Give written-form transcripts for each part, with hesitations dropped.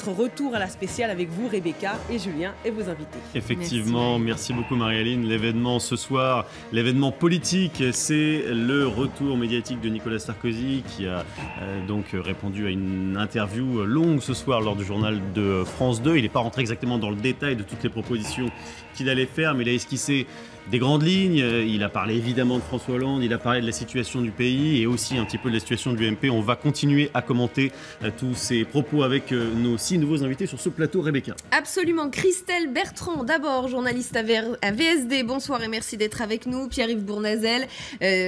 notre retour à la spéciale avec vous, Rebecca et Julien et vos invités. Effectivement, merci beaucoup Marie-Aline. L'événement ce soir, l'événement politique, c'est le retour médiatique de Nicolas Sarkozy qui a donc répondu à une interview longue ce soir lors du journal de France 2. Il n'est pas rentré exactement dans le détail de toutes les propositions qu'il allait faire, mais il a esquissé des grandes lignes. Il a parlé évidemment de François Hollande, il a parlé de la situation du pays et aussi un petit peu de la situation de l'UMP. On va continuer à commenter tous ces propos avec nos 6 nouveaux invités sur ce plateau, Rebecca. Absolument. Christelle Bertrand, d'abord journaliste à VSD. Bonsoir et merci d'être avec nous. Pierre-Yves Bournazel,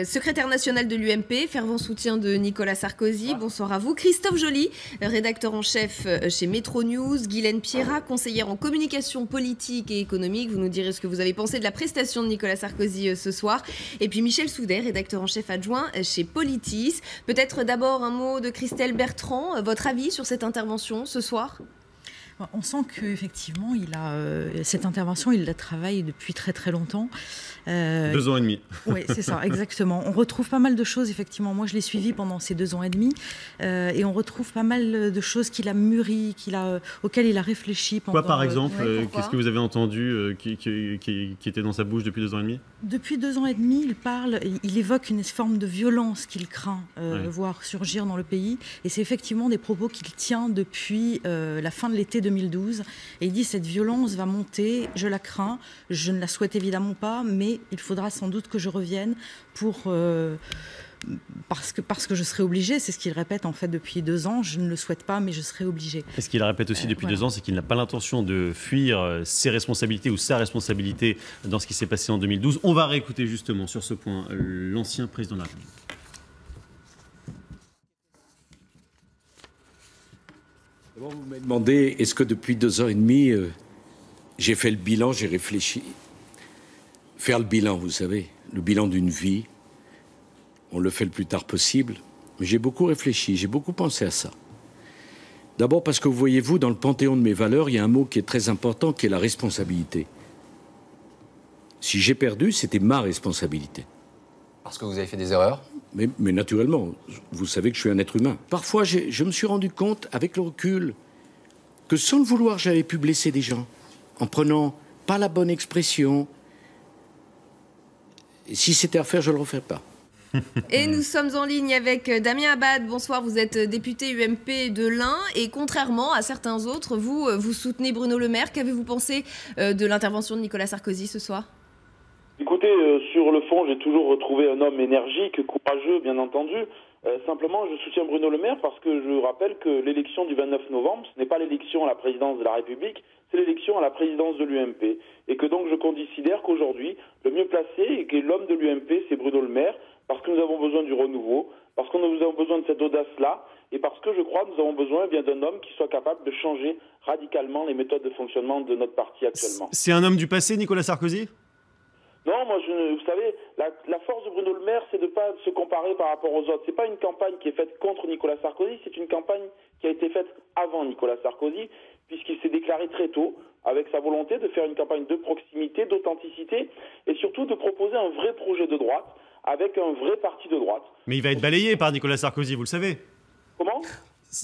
secrétaire national de l'UMP, fervent soutien de Nicolas Sarkozy. Bonsoir à vous. Christophe Joly, rédacteur en chef chez Métro News. Guylaine Pierrat, conseillère en communication politique et économique. Vous nous direz ce que vous avez pensé de la prestation de Nicolas Sarkozy ce soir. Et puis Michel Soudet, rédacteur en chef adjoint chez Politis. Peut-être d'abord un mot de Christelle Bertrand. Votre avis sur cette intervention ce soir ? On sent qu'effectivement, cette intervention, il la travaille depuis très très longtemps. 2 ans et demi. Oui, c'est ça, exactement. On retrouve pas mal de choses, effectivement. Moi, je l'ai suivi pendant ces 2 ans et demi. Et on retrouve pas mal de choses qu'il a mûries, auxquelles il a réfléchi. Quoi, par exemple qu'est-ce que vous avez entendu qui était dans sa bouche depuis 2 ans et demi ? Depuis 2 ans et demi, il évoque une forme de violence qu'il craint voir surgir dans le pays. Et c'est effectivement des propos qu'il tient depuis la fin de l'été 2012. Et il dit cette violence va monter, je la crains, je ne la souhaite évidemment pas, mais il faudra sans doute que je revienne parce que je serai obligée, c'est ce qu'il répète en fait depuis 2 ans, je ne le souhaite pas mais je serai obligée. Et ce qu'il répète aussi depuis 2 ans, c'est qu'il n'a pas l'intention de fuir ses responsabilités ou sa responsabilité dans ce qui s'est passé en 2012. On va réécouter justement sur ce point l'ancien président de la République. D'abord, vous m'avez demandé, est-ce que depuis 2 ans et demi, j'ai fait le bilan, j'ai réfléchi. Faire le bilan, vous savez, le bilan d'une vie, on le fait le plus tard possible. Mais j'ai beaucoup réfléchi, j'ai beaucoup pensé à ça. D'abord parce que, vous voyez-vous, dans le panthéon de mes valeurs, il y a un mot qui est très important, qui est la responsabilité. Si j'ai perdu, c'était ma responsabilité. Parce que vous avez fait des erreurs ? Mais naturellement, vous savez que je suis un être humain. Parfois, je me suis rendu compte, avec le recul, que sans le vouloir, j'avais pu blesser des gens, en prenant pas la bonne expression. Et si c'était à faire, je ne le referais pas. Et nous sommes en ligne avec Damien Abad. Bonsoir, vous êtes député UMP de l'Ain et contrairement à certains autres, vous soutenez Bruno Le Maire. Qu'avez-vous pensé de l'intervention de Nicolas Sarkozy ce soir ? Écoutez, sur le fond, j'ai toujours retrouvé un homme énergique, courageux, bien entendu. Simplement, je soutiens Bruno Le Maire parce que je rappelle que l'élection du 29 novembre, ce n'est pas l'élection à la présidence de la République, c'est l'élection à la présidence de l'UMP. Et que donc je considère qu'aujourd'hui, le mieux placé et que l'homme de l'UMP, c'est Bruno Le Maire, parce que nous avons besoin du renouveau, parce que nous avons besoin de cette audace-là, et parce que je crois que nous avons besoin d'un homme qui soit capable de changer radicalement les méthodes de fonctionnement de notre parti actuellement. C'est un homme du passé, Nicolas Sarkozy ? Non, moi, vous savez, la force de Bruno Le Maire, c'est de ne pas se comparer par rapport aux autres. C'est pas une campagne qui est faite contre Nicolas Sarkozy, c'est une campagne qui a été faite avant Nicolas Sarkozy, puisqu'il s'est déclaré très tôt, avec sa volonté de faire une campagne de proximité, d'authenticité, et surtout de proposer un vrai projet de droite, avec un vrai parti de droite. Mais il va être balayé par Nicolas Sarkozy, vous le savez. Comment ?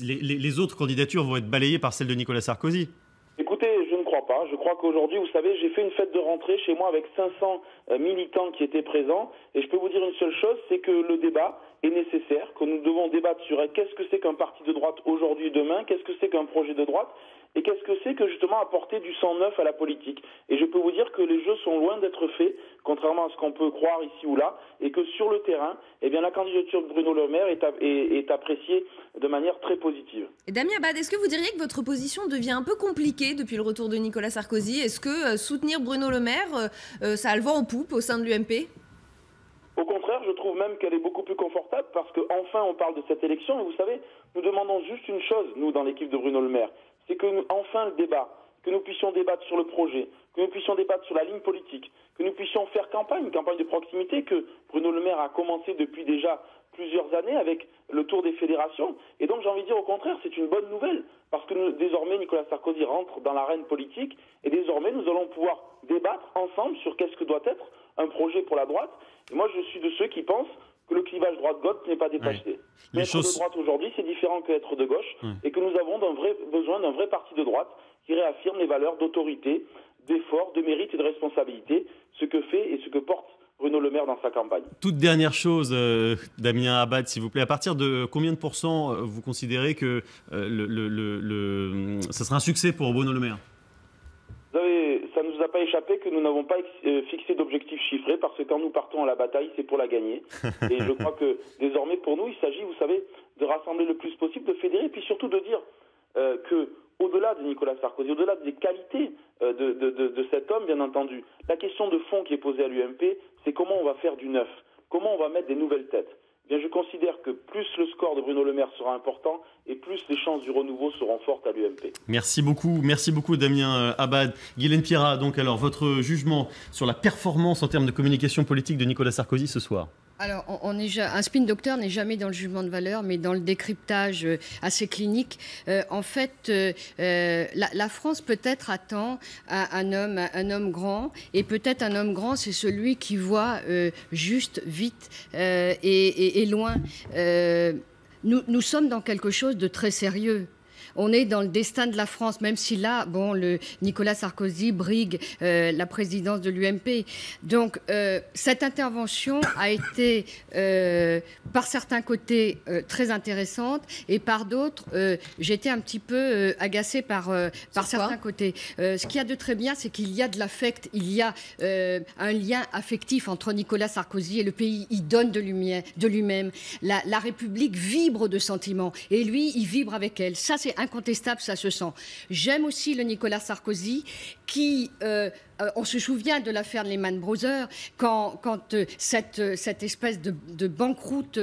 Les autres candidatures vont être balayées par celle de Nicolas Sarkozy. Écoutez, je ne crois pas. Je crois qu'aujourd'hui, vous savez, j'ai fait une fête de rentrée chez moi avec 500 militants qui étaient présents. Et je peux vous dire une seule chose, c'est que le débat est nécessaire, que nous devons débattre sur qu'est-ce que c'est qu'un parti de droite aujourd'hui et demain, qu'est-ce que c'est qu'un projet de droite, et qu'est-ce que c'est que justement apporter du sang neuf à la politique. Et je peux vous dire que les jeux sont loin d'être faits, contrairement à ce qu'on peut croire ici ou là, et que sur le terrain, eh bien, la candidature de Bruno Le Maire est appréciée de manière très positive. Et Damien Abad, est-ce que vous diriez que votre position devient un peu compliquée depuis le retour de Nicolas Sarkozy ? Est-ce que soutenir Bruno Le Maire, ça a le vent en poupe au sein de l'UMP ? Au contraire, je trouve même qu'elle est beaucoup plus confortable parce qu'enfin on parle de cette élection. Et vous savez, nous demandons juste une chose, nous, dans l'équipe de Bruno Le Maire, c'est que enfin le débat, que nous puissions débattre sur le projet, que nous puissions débattre sur la ligne politique, que nous puissions faire une campagne de proximité que Bruno Le Maire a commencé depuis déjà plusieurs années avec le tour des fédérations. Et donc j'ai envie de dire au contraire, c'est une bonne nouvelle parce que désormais Nicolas Sarkozy rentre dans l'arène politique et désormais nous allons pouvoir débattre ensemble sur qu'est-ce que doit être un projet pour la droite. Et moi je suis de ceux qui pensent que le clivage droite-gauche n'est pas dépassé. Mais être de droite aujourd'hui, c'est différent qu'être de gauche, et que nous avons besoin d'un vrai parti de droite qui réaffirme les valeurs d'autorité, d'effort, de mérite et de responsabilité, ce que fait et ce que porte Bruno Le Maire dans sa campagne. Toute dernière chose, Damien Abad, s'il vous plaît. À partir de combien de pourcents vous considérez que ça sera un succès pour Bruno Le Maire? Vous savez, ça ne nous a pas échappé que nous n'avons pas fixé d'objectifs chiffrés, parce que quand nous partons à la bataille, c'est pour la gagner. Et je crois que désormais, pour nous, il s'agit, vous savez, de rassembler le plus possible, de fédérer, et puis surtout de dire que au-delà de Nicolas Sarkozy, au-delà des qualités de cet homme, bien entendu, la question de fond qui est posée à l'UMP, c'est comment on va faire du neuf, comment on va mettre des nouvelles têtes. Eh bien, je considère que plus le score de Bruno Le Maire sera important et plus les chances du renouveau seront fortes à l'UMP. Merci beaucoup Damien Abad. Guylaine Pierrat, donc alors votre jugement sur la performance en termes de communication politique de Nicolas Sarkozy ce soir? Alors, un spin doctor n'est jamais dans le jugement de valeur, mais dans le décryptage assez clinique. En fait, la France peut-être attend un homme grand, et peut-être un homme grand, c'est celui qui voit juste, vite et loin. Nous sommes dans quelque chose de très sérieux. On est dans le destin de la France, même si là, Nicolas Sarkozy brigue la présidence de l'UMP. Donc, cette intervention a été, par certains côtés, très intéressante, et par d'autres, j'étais un petit peu agacée par certains côtés. Ce qu'il y a de très bien, c'est qu'il y a de l'affect, il y a un lien affectif entre Nicolas Sarkozy et le pays. Il donne de lui-même. La République vibre de sentiments, et lui, il vibre avec elle. Ça, c'est incontestable, ça se sent. J'aime aussi le Nicolas Sarkozy qui... on se souvient de l'affaire de Lehman Brothers, quand cette espèce de banqueroute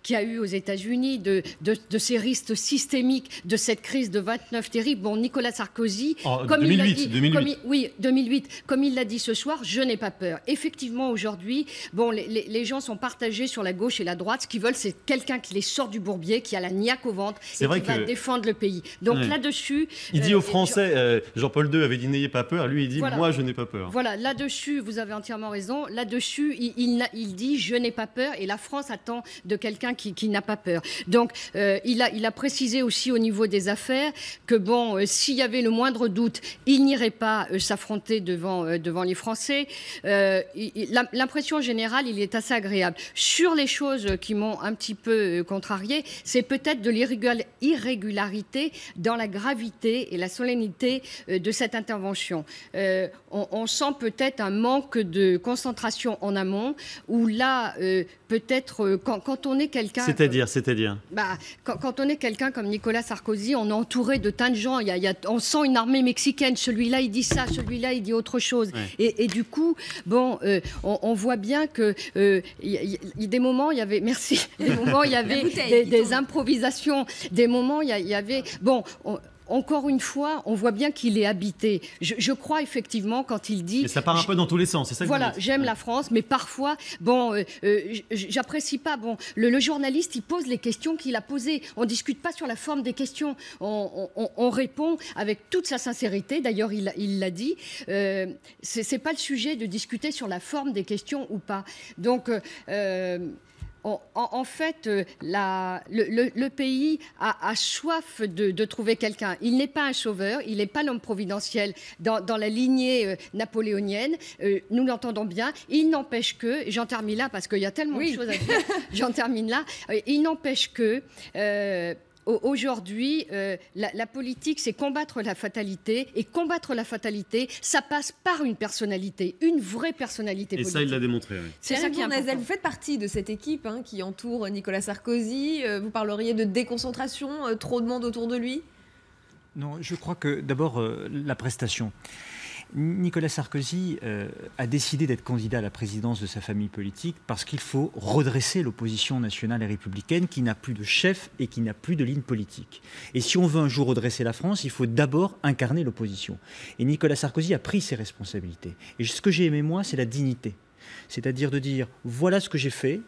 qu'il y a eu aux États-Unis, de ces risques systémiques, de cette crise de 29 terrible. Bon, Nicolas Sarkozy, comme 2008, il l'a dit, 2008. 2008, comme il l'a dit ce soir, je n'ai pas peur. Effectivement, aujourd'hui, les gens sont partagés sur la gauche et la droite. Ce qu'ils veulent, c'est quelqu'un qui les sort du bourbier, qui a la niaque au ventre et qui va défendre le pays. Donc là-dessus... Il dit aux Français, Jean-Paul II avait dit « n'ayez pas peur », lui il dit voilà. Moi, je n'ai pas peur. Voilà, là-dessus, vous avez entièrement raison. Là-dessus, il dit « je n'ai pas peur » et la France attend de quelqu'un qui n'a pas peur. Donc, il a précisé aussi au niveau des affaires que, s'il y avait le moindre doute, il n'irait pas s'affronter devant les Français. L'impression générale, il est assez agréable. Sur les choses qui m'ont un petit peu contrarié, c'est peut-être de l'irrégularité dans la gravité et la solennité de cette intervention. On sent peut-être un manque de concentration en amont, où là, peut-être, quand on est quelqu'un... C'est-à-dire quand on est quelqu'un comme Nicolas Sarkozy, on est entouré de tas de gens. On sent une armée mexicaine. Celui-là, il dit ça, celui-là, il dit autre chose. Ouais. Et du coup, on voit bien que des moments, il y avait... Merci. Des moments, il y avait des improvisations. Des moments, il y avait... Encore une fois, on voit bien qu'il est habité. Je crois effectivement quand il dit... Mais ça part un peu dans tous les sens, c'est ça que voilà, vous dites. J'aime la France, mais parfois, j'apprécie pas. Le journaliste, il pose les questions qu'il a posées. On discute pas sur la forme des questions. On répond avec toute sa sincérité. D'ailleurs, il l'a dit. C'est pas le sujet de discuter sur la forme des questions ou pas. Donc... En fait, le pays a soif de trouver quelqu'un. Il n'est pas un sauveur, il n'est pas l'homme providentiel dans la lignée napoléonienne. Nous l'entendons bien. Il n'empêche que, j'en termine là parce qu'il y a tellement de choses à dire, j'en termine là. Il n'empêche que... Aujourd'hui, la politique, c'est combattre la fatalité. Et combattre la fatalité, ça passe par une personnalité, une vraie personnalité politique. Et ça, il l'a démontré. Oui. C'est ça qui est important. Vous faites partie de cette équipe qui entoure Nicolas Sarkozy. Vous parleriez de déconcentration, trop de monde autour de lui? Non, je crois que d'abord, la prestation. Nicolas Sarkozy a décidé d'être candidat à la présidence de sa famille politique parce qu'il faut redresser l'opposition nationale et républicaine qui n'a plus de chef et qui n'a plus de ligne politique. Et si on veut un jour redresser la France, il faut d'abord incarner l'opposition. Et Nicolas Sarkozy a pris ses responsabilités. Et ce que j'ai aimé, moi, c'est la dignité. C'est-à-dire de dire, voilà ce que j'ai fait,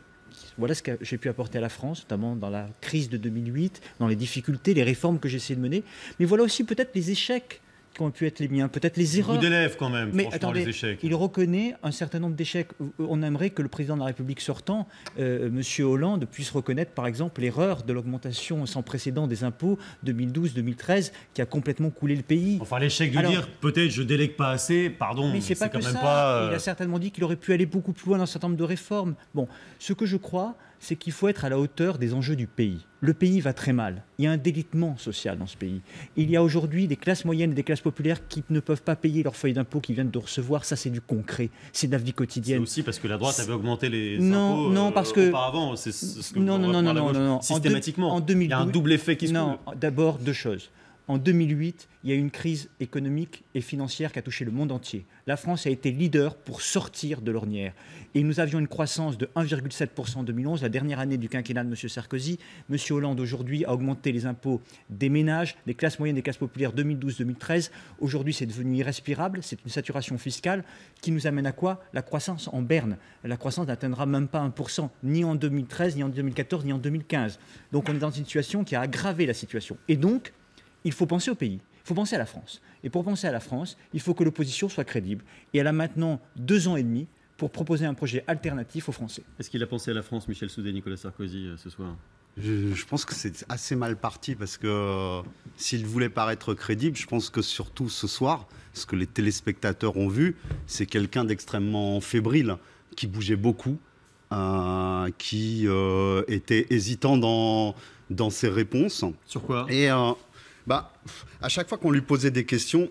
voilà ce que j'ai pu apporter à la France, notamment dans la crise de 2008, dans les difficultés, les réformes que j'ai essayé de mener, mais voilà aussi peut-être les échecs qui ont pu être les miens, peut-être les erreurs. Beaucoup d'élèves quand même, mais franchement, attendez, les échecs. Il reconnaît un certain nombre d'échecs. On aimerait que le président de la République sortant, M. Hollande, puisse reconnaître par exemple l'erreur de l'augmentation sans précédent des impôts 2012-2013 qui a complètement coulé le pays. Enfin, l'échec de dire peut-être je délègue pas assez, pardon, mais c'est pas quand que même ça. pas. Il a certainement dit qu'il aurait pu aller beaucoup plus loin dans un certain nombre de réformes. Bon, ce que je crois, c'est qu'il faut être à la hauteur des enjeux du pays. Le pays va très mal. Il y a un délitement social dans ce pays. Il y a aujourd'hui des classes moyennes et des classes populaires qui ne peuvent pas payer leurs feuilles d'impôt qu'ils viennent de recevoir. Ça, c'est du concret. C'est de la vie quotidienne. C'est aussi parce que la droite avait augmenté les impôts parce que auparavant. C'est ce que non. Systématiquement. En 2012, il y a un double effet qui se coule. Non, d'abord, deux choses. En 2008, il y a eu une crise économique et financière qui a touché le monde entier. La France a été leader pour sortir de l'ornière. Et nous avions une croissance de 1,7% en 2011, la dernière année du quinquennat de M. Sarkozy. M. Hollande, aujourd'hui, a augmenté les impôts des ménages, des classes moyennes, des classes populaires 2012-2013. Aujourd'hui, c'est devenu irrespirable. C'est une saturation fiscale qui nous amène à quoi? La croissance en berne. La croissance n'atteindra même pas 1%, ni en 2013, ni en 2014, ni en 2015. Donc on est dans une situation qui a aggravé la situation. Et donc, il faut penser au pays, il faut penser à la France. Et pour penser à la France, il faut que l'opposition soit crédible. Et elle a maintenant 2 ans et demi pour proposer un projet alternatif aux Français. Est-ce qu'il a pensé à la France, Michel Saudet, Nicolas Sarkozy, ce soir? Je pense que c'est assez mal parti parce que s'il voulait paraître crédible, je pense que surtout ce soir, ce que les téléspectateurs ont vu, c'est quelqu'un d'extrêmement fébrile, qui bougeait beaucoup, qui était hésitant dans ses réponses. Sur quoi? Et à chaque fois qu'on lui posait des questions,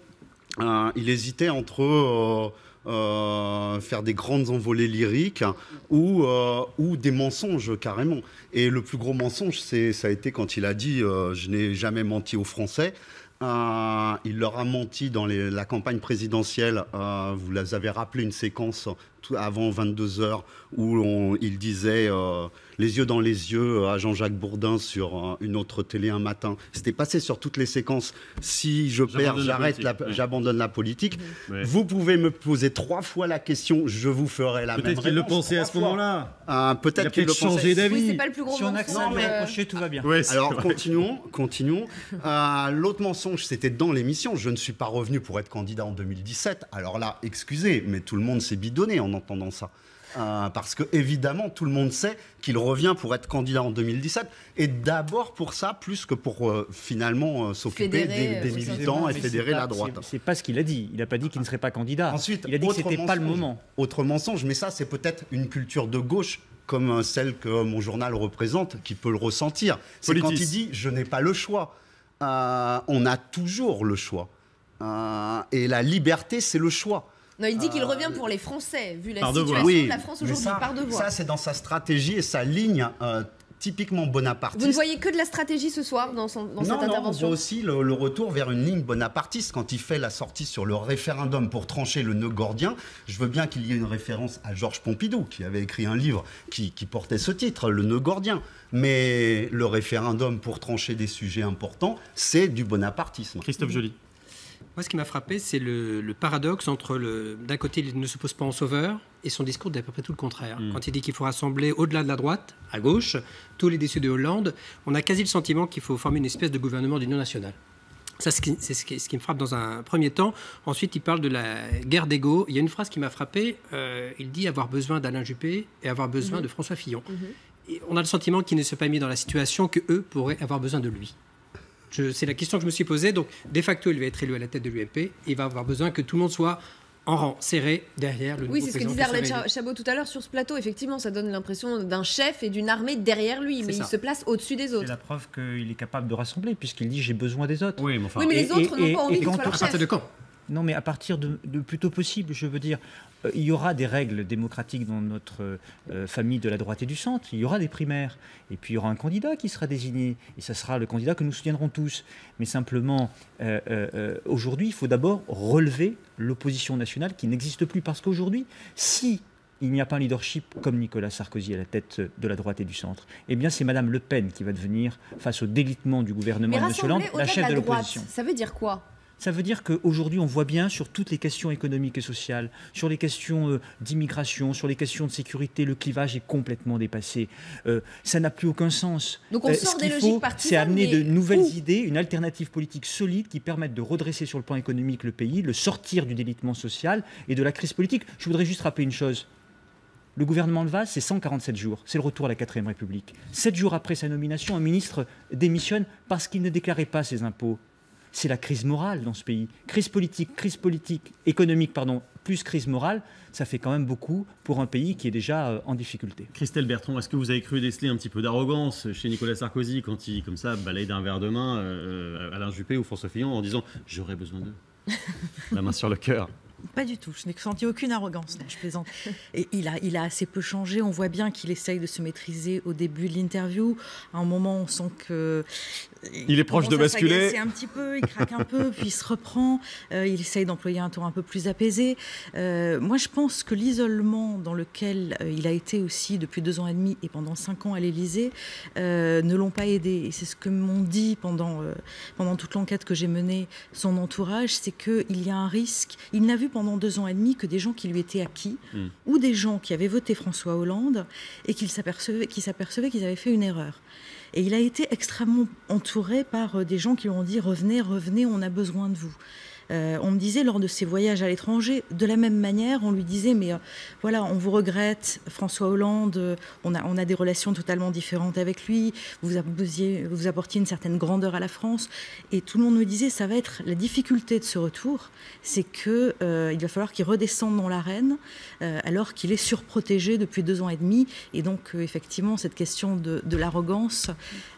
il hésitait entre faire des grandes envolées lyriques ou des mensonges carrément. Et le plus gros mensonge, ça a été quand il a dit « je n'ai jamais menti aux Français ». Il leur a menti dans la campagne présidentielle. Vous les avez rappelé une séquence avant 22h où il disait les yeux dans les yeux à Jean-Jacques Bourdin sur une autre télé un matin. C'était passé sur toutes les séquences. Si je perds, j'abandonne la politique. Ouais. Vous pouvez me poser 3 fois la question, je vous ferai la même réponse. Peut-être qu'il le pensait à ce moment-là. Peut-être qu'il le pensait. changé d'avis. Oui, c'est pas le plus gros Si on mensonge. accède à accrocher, tout va bien. Ouais, Alors vrai. continuons. L'autre mensonge, c'était dans l'émission. Je ne suis pas revenu pour être candidat en 2017. Alors là, excusez, mais tout le monde s'est bidonné en entendant ça. Parce que évidemment, tout le monde sait qu'il revient pour être candidat en 2017. Et d'abord pour ça, plus que pour finalement s'occuper des militants et fédérer la droite. C'est pas ce qu'il a dit. Il n'a pas dit qu'il ne serait pas candidat. Ensuite, il a dit que c'était pas le moment. Autre mensonge, mais ça, c'est peut-être une culture de gauche comme celle que mon journal représente, qui peut le ressentir. C'est quand il dit « je n'ai pas le choix ». On a toujours le choix. Et la liberté, c'est le choix. Non, il dit qu'il revient pour les Français, vu la par situation devoir. de la France aujourd'hui, par devoir. Ça, c'est dans sa stratégie et sa ligne typiquement bonapartiste. Vous ne voyez que de la stratégie ce soir dans cette intervention? Non, on voit aussi le retour vers une ligne bonapartiste. Quand il fait la sortie sur le référendum pour trancher le nœud gordien, je veux bien qu'il y ait une référence à Georges Pompidou, qui avait écrit un livre qui portait ce titre, Le nœud gordien. Mais le référendum pour trancher des sujets importants, c'est du bonapartisme. Christophe Joly. Moi, ce qui m'a frappé, c'est le paradoxe entre d'un côté, il ne se pose pas en sauveur, et son discours d'à peu près tout le contraire. Quand il dit qu'il faut rassembler au-delà de la droite, à gauche, tous les déçus de Hollande, on a quasi le sentiment qu'il faut former une espèce de gouvernement d'union nationale. Ça, c'est ce qui me frappe dans un premier temps. Ensuite, il parle de la guerre d'ego. Il y a une phrase qui m'a frappé. Il dit avoir besoin d'Alain Juppé et avoir besoin de François Fillon. Et on a le sentiment qu'il ne s'est pas mis dans la situation qu'eux pourraient avoir besoin de lui. C'est la question que je me suis posée. Donc, de facto, il va être élu à la tête de l'UMP. Il va avoir besoin que tout le monde soit en rang serré derrière le nouveau président. Oui, c'est ce que disait Arlette Chabot tout à l'heure sur ce plateau. Effectivement, ça donne l'impression d'un chef et d'une armée derrière lui, mais il se place au-dessus des autres. C'est la preuve qu'il est capable de rassembler, puisqu'il dit « j'ai besoin des autres ». Oui, mais les autres n'ont pas envie qu'il soit leur chef. À partir de quand ? Non, mais à partir de plus tôt possible, je veux dire, il y aura des règles démocratiques dans notre famille de la droite et du centre, il y aura des primaires, et puis il y aura un candidat qui sera désigné, et ça sera le candidat que nous soutiendrons tous. Mais simplement, aujourd'hui, il faut d'abord relever l'opposition nationale qui n'existe plus, parce qu'aujourd'hui, si il n'y a pas un leadership comme Nicolas Sarkozy à la tête de la droite et du centre, eh bien c'est Madame Le Pen qui va devenir, face au délitement du gouvernement de M. Hollande, la chef de l'opposition. Ça veut dire quoi ? Ça veut dire qu'aujourd'hui, on voit bien sur toutes les questions économiques et sociales, sur les questions d'immigration, sur les questions de sécurité, le clivage est complètement dépassé. Ça n'a plus aucun sens. Donc on sort des logiques partisanes. C'est amener de nouvelles idées, une alternative politique solide qui permette de redresser sur le plan économique le pays, le sortir du délitement social et de la crise politique. Je voudrais juste rappeler une chose. Le gouvernement de Valls, c'est 147 jours. C'est le retour à la 4ème République. 7 jours après sa nomination, un ministre démissionne parce qu'il ne déclarait pas ses impôts. C'est la crise morale dans ce pays. Crise politique, économique, plus crise morale, ça fait quand même beaucoup pour un pays qui est déjà en difficulté. Christelle Bertrand, est-ce que vous avez cru déceler un petit peu d'arrogance chez Nicolas Sarkozy quand il, comme ça, balaye d'un verre de main Alain Juppé ou François Fillon en disant « j'aurais besoin d'eux ». La main sur le cœur. Pas du tout, je n'ai senti aucune arrogance, non, je plaisante. Et il a assez peu changé, on voit bien qu'il essaye de se maîtriser au début de l'interview. À un moment, on sent que... Il est proche de basculer. Un petit peu, il craque un peu, puis il se reprend. Il essaye d'employer un ton un peu plus apaisé. Moi, je pense que l'isolement dans lequel il a été aussi depuis 2 ans et demi et pendant 5 ans à l'Élysée ne l'ont pas aidé. Et c'est ce que m'ont dit pendant toute l'enquête que j'ai menée son entourage, c'est qu'il y a un risque. Il n'a vu pendant 2 ans et demi que des gens qui lui étaient acquis ou des gens qui avaient voté François Hollande et qui s'apercevaient qu'ils avaient fait une erreur. Et il a été extrêmement entouré par des gens qui lui ont dit « revenez, revenez, on a besoin de vous ». On me disait lors de ses voyages à l'étranger, de la même manière, on lui disait mais voilà, on vous regrette, François Hollande, on a des relations totalement différentes avec lui, vous apportiez une certaine grandeur à la France, et tout le monde me disait ça va être la difficulté de ce retour, c'est que il va falloir qu'il redescende dans l'arène alors qu'il est surprotégé depuis 2 ans et demi, et donc effectivement cette question de l'arrogance,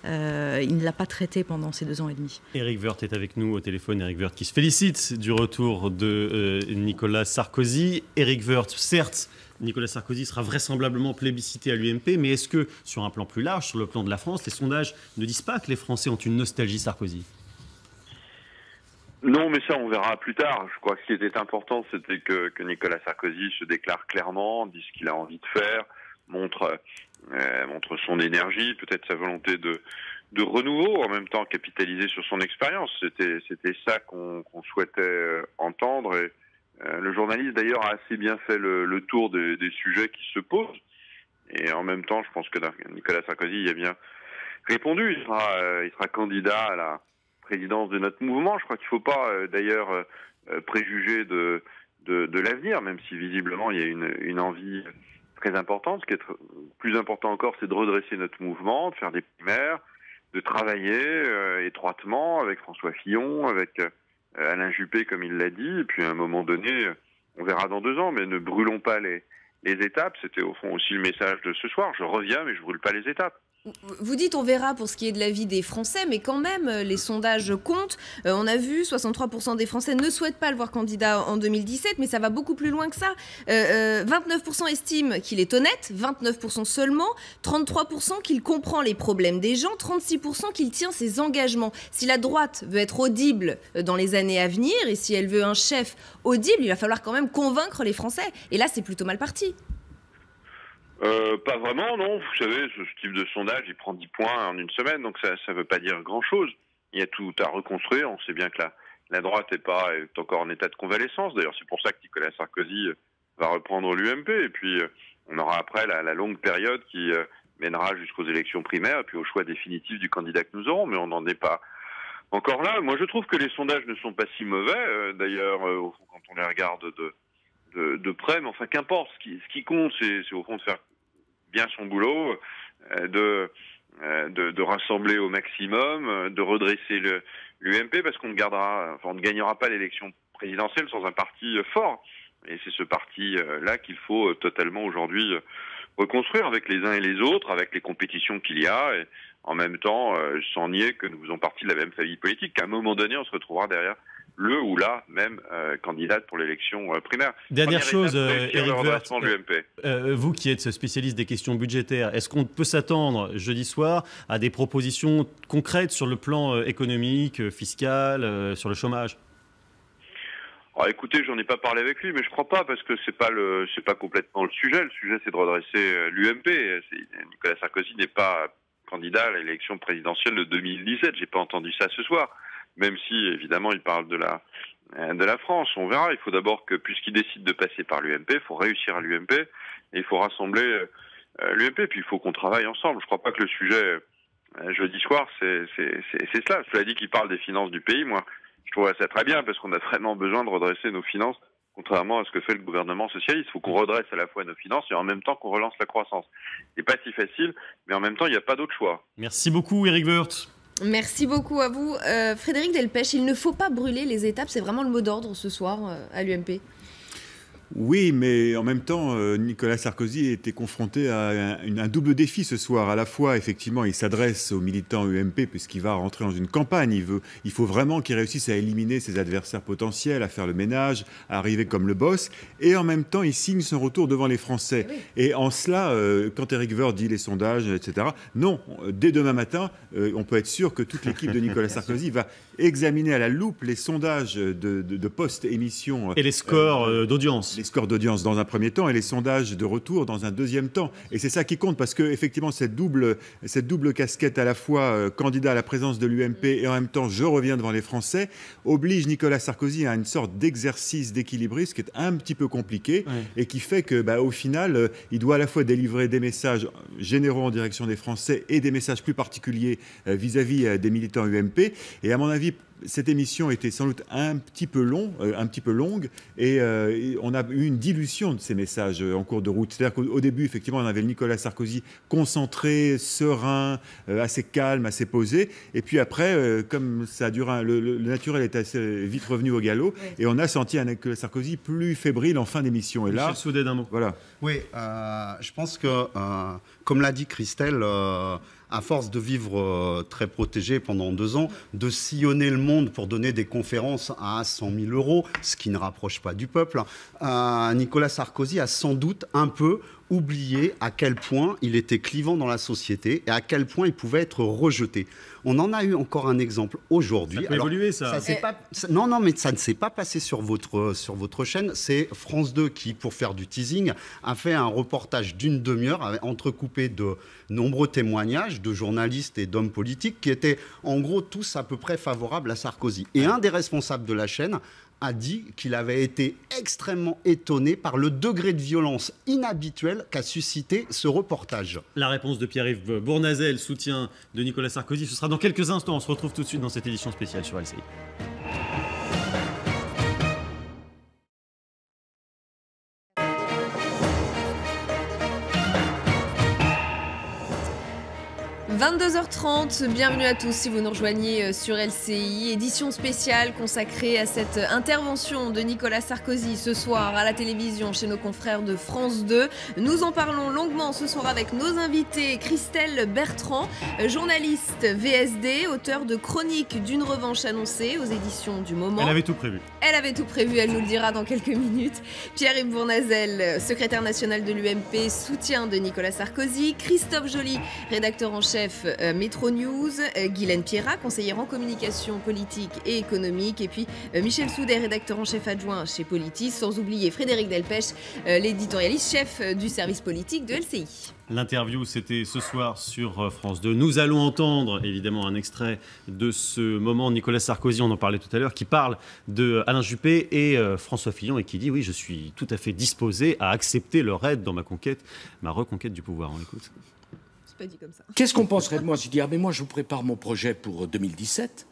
il ne l'a pas traitée pendant ces 2 ans et demi. Éric Woerth est avec nous au téléphone, Éric Woerth qui se félicite du retour de Nicolas Sarkozy. Éric Woerth, certes, Nicolas Sarkozy sera vraisemblablement plébiscité à l'UMP, mais est-ce que, sur un plan plus large, sur le plan de la France, les sondages ne disent pas que les Français ont une nostalgie Sarkozy ? Non, mais ça, on verra plus tard. Je crois que ce qui était important, c'était que Nicolas Sarkozy se déclare clairement, dise ce qu'il a envie de faire, montre son énergie, peut-être sa volonté de renouveau, en même temps capitaliser sur son expérience. C'était ça qu'on souhaitait entendre. Et le journaliste, d'ailleurs, a assez bien fait le tour des sujets qui se posent. Et en même temps, je pense que Nicolas Sarkozy y a bien répondu. Il sera candidat à la présidence de notre mouvement. Je crois qu'il ne faut pas, d'ailleurs, préjuger de l'avenir, même si visiblement il y a une envie très importante. Ce qui est plus important encore, c'est de redresser notre mouvement, de faire des primaires, de travailler étroitement avec François Fillon, avec Alain Juppé, comme il l'a dit. Et puis à un moment donné, on verra dans 2 ans, mais ne brûlons pas les étapes. C'était au fond aussi le message de ce soir. Je reviens, mais je brûle pas les étapes. Vous dites on verra pour ce qui est de la vie des Français, mais quand même, les sondages comptent. On a vu, 63% des Français ne souhaitent pas le voir candidat en 2017, mais ça va beaucoup plus loin que ça. 29% estiment qu'il est honnête, 29% seulement, 33% qu'il comprend les problèmes des gens, 36% qu'il tient ses engagements. Si la droite veut être audible dans les années à venir, et si elle veut un chef audible, il va falloir quand même convaincre les Français. Et là, c'est plutôt mal parti. Pas vraiment, non. Vous savez, ce type de sondage, il prend 10 points en une semaine, donc ça veut pas dire grand-chose. Il y a tout à reconstruire. On sait bien que la droite est encore en état de convalescence. D'ailleurs, c'est pour ça que Nicolas Sarkozy va reprendre l'UMP. Et puis, on aura après la longue période qui mènera jusqu'aux élections primaires et puis au choix définitif du candidat que nous aurons. Mais on n'en est pas encore là. Moi, je trouve que les sondages ne sont pas si mauvais. D'ailleurs, quand on les regarde de près, mais enfin, qu'importe. Ce qui compte, c'est au fond de faire bien son boulot, de rassembler au maximum, de redresser l'UMP, parce qu'on ne gagnera pas l'élection présidentielle sans un parti fort. Et c'est ce parti-là qu'il faut totalement aujourd'hui reconstruire avec les uns et les autres, avec les compétitions qu'il y a, et en même temps, sans nier que nous faisons partie de la même famille politique, qu'à un moment donné, on se retrouvera derrière le ou la même candidate pour l'élection primaire. Dernière chose, Éric Woerth, l'UMP. Vous qui êtes spécialiste des questions budgétaires, est-ce qu'on peut s'attendre jeudi soir à des propositions concrètes sur le plan économique, fiscal, sur le chômage ? Alors, écoutez, j'en ai pas parlé avec lui, mais je crois pas, parce que c'est pas complètement le sujet. Le sujet, c'est de redresser l'UMP. Nicolas Sarkozy n'est pas candidat à l'élection présidentielle de 2017. J'ai pas entendu ça ce soir. même si, évidemment, il parle de la France. On verra. Il faut d'abord que, puisqu'il décide de passer par l'UMP, il faut réussir à l'UMP et il faut rassembler l'UMP. Puis il faut qu'on travaille ensemble. Je crois pas que le sujet jeudi soir, c'est cela. Cela dit qu'il parle des finances du pays. Moi, je trouve ça très bien parce qu'on a vraiment besoin de redresser nos finances, contrairement à ce que fait le gouvernement socialiste. Il faut qu'on redresse à la fois nos finances et en même temps qu'on relance la croissance. C'est pas si facile, mais en même temps, il n'y a pas d'autre choix. Merci beaucoup, Éric Woerth. Merci beaucoup à vous. Frédéric Delpech, il ne faut pas brûler les étapes, c'est vraiment le mot d'ordre ce soir à l'UMP. Oui, mais en même temps, Nicolas Sarkozy était confronté à un double défi ce soir. À la fois, effectivement, il s'adresse aux militants UMP puisqu'il va rentrer dans une campagne. Il faut vraiment qu'il réussisse à éliminer ses adversaires potentiels, à faire le ménage, à arriver comme le boss. Et en même temps, il signe son retour devant les Français. Oui. Et en cela, quand Éric Woerth dit les sondages, etc., non, dès demain matin, on peut être sûr que toute l'équipe de Nicolas Sarkozy va examiner à la loupe les sondages de post-émission. Et les scores d'audience. Les scores d'audience dans un premier temps et les sondages de retour dans un deuxième temps. Et c'est ça qui compte parce que effectivement cette double casquette à la fois candidat à la présidence de l'UMP et en même temps je reviens devant les Français oblige Nicolas Sarkozy à une sorte d'exercice d'équilibriste qui est un petit peu compliqué et qui fait que au final il doit à la fois délivrer des messages généraux en direction des Français et des messages plus particuliers vis-à-vis des militants UMP. Et à mon avis, cette émission était sans doute un petit peu longue et on a eu une dilution de ces messages en cours de route. C'est-à-dire qu'au début, effectivement, on avait le Nicolas Sarkozy concentré, serein, assez calme, assez posé. Et puis après, comme ça a duré, le naturel est assez vite revenu au galop et on a senti un Nicolas Sarkozy plus fébrile en fin d'émission. Et là, Michel Soudet, d'un mot. Voilà. Oui, je pense que, comme l'a dit Christelle, à force de vivre très protégé pendant 2 ans, de sillonner le monde pour donner des conférences à 100 000 euros, ce qui ne rapproche pas du peuple, Nicolas Sarkozy a sans doute un peu oublié à quel point il était clivant dans la société et à quel point il pouvait être rejeté. On en a eu encore un exemple aujourd'hui. Ça peut évoluer, ça. Non, mais ça ne s'est pas passé sur votre chaîne. C'est France 2 qui, pour faire du teasing, a fait un reportage d'1 demi-heure entrecoupé de nombreux témoignages de journalistes et d'hommes politiques qui étaient en gros tous à peu près favorables à Sarkozy. Et un des responsables de la chaîne a dit qu'il avait été extrêmement étonné par le degré de violence inhabituel qu'a suscité ce reportage. La réponse de Pierre-Yves Bournazel, soutien de Nicolas Sarkozy, ce sera dans quelques instants. On se retrouve tout de suite dans cette édition spéciale sur LCI. – 22h30, bienvenue à tous si vous nous rejoignez sur LCI, édition spéciale consacrée à cette intervention de Nicolas Sarkozy ce soir à la télévision chez nos confrères de France 2. Nous en parlons longuement ce soir avec nos invités, Christelle Bertrand, journaliste VSD, auteure de Chronique d'une revanche annoncée aux éditions du Moment. Elle avait tout prévu. Elle nous le dira dans quelques minutes. Pierre-Yves Bournazel, secrétaire national de l'UMP, soutien de Nicolas Sarkozy. Christophe Joly, rédacteur en chef Métro News, Guylaine Pierrat, conseillère en communication politique et économique, et puis Michel Soudet, rédacteur en chef adjoint chez Politis, sans oublier Frédéric Delpech, l'éditorialiste chef du service politique de LCI. L'interview, c'était ce soir sur France 2. Nous allons entendre évidemment un extrait de ce moment. Nicolas Sarkozy, on en parlait tout à l'heure, qui parle de Alain Juppé et François Fillon et qui dit « Oui, je suis tout à fait disposé à accepter leur aide dans ma reconquête du pouvoir ». On l'écoute. Pas dit comme ça. Qu'est-ce qu'on penserait de moi si je dis « Ah mais moi je vous prépare mon projet pour 2017 ».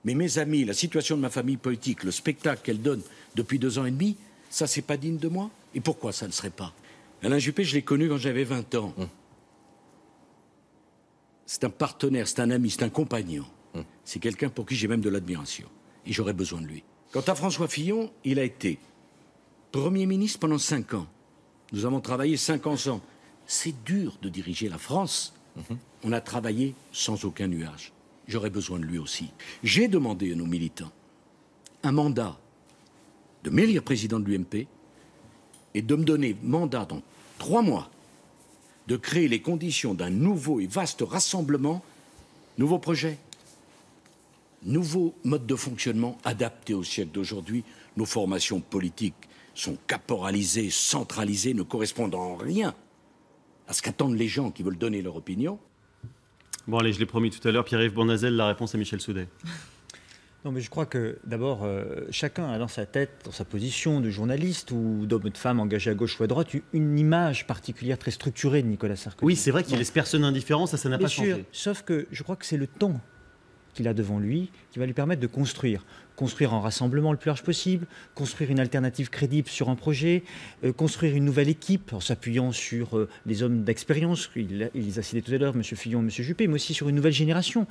Mais mes amis, la situation de ma famille politique, le spectacle qu'elle donne depuis 2 ans et demi, ça c'est pas digne de moi. Et pourquoi ça ne serait pas? Alain Juppé, je l'ai connu quand j'avais 20 ans. C'est un partenaire, c'est un ami, c'est un compagnon. C'est quelqu'un pour qui j'ai même de l'admiration. Et j'aurais besoin de lui. Quant à François Fillon, il a été Premier ministre pendant 5 ans. Nous avons travaillé 5 ans ensemble. C'est dur de diriger la France. On a travaillé sans aucun nuage. J'aurais besoin de lui aussi. J'ai demandé à nos militants un mandat de m'élire président de l'UMP et de me donner mandat dans 3 mois de créer les conditions d'un nouveau et vaste rassemblement, nouveau projet, nouveau mode de fonctionnement adapté au siècle d'aujourd'hui. Nos formations politiques sont caporalisées, centralisées, ne correspondant en rien à ce qu'attendent les gens qui veulent donner leur opinion. Bon, allez, je l'ai promis tout à l'heure, Pierre-Yves Bournazel, la réponse à Michel Saudet. Non, mais je crois que d'abord, chacun a dans sa tête, dans sa position de journaliste ou d'homme ou de femme engagé à gauche ou à droite, une image particulière très structurée de Nicolas Sarkozy. Oui, c'est vrai qu'il laisse personne indifférent, ça n'a pas changé. Sauf que je crois que c'est le temps qu'il a devant lui qui va lui permettre de construire en rassemblement le plus large possible, construire une alternative crédible sur un projet, construire une nouvelle équipe en s'appuyant sur les hommes d'expérience, il les a cités tout à l'heure, M. Fillon, M. Juppé, mais aussi sur une nouvelle génération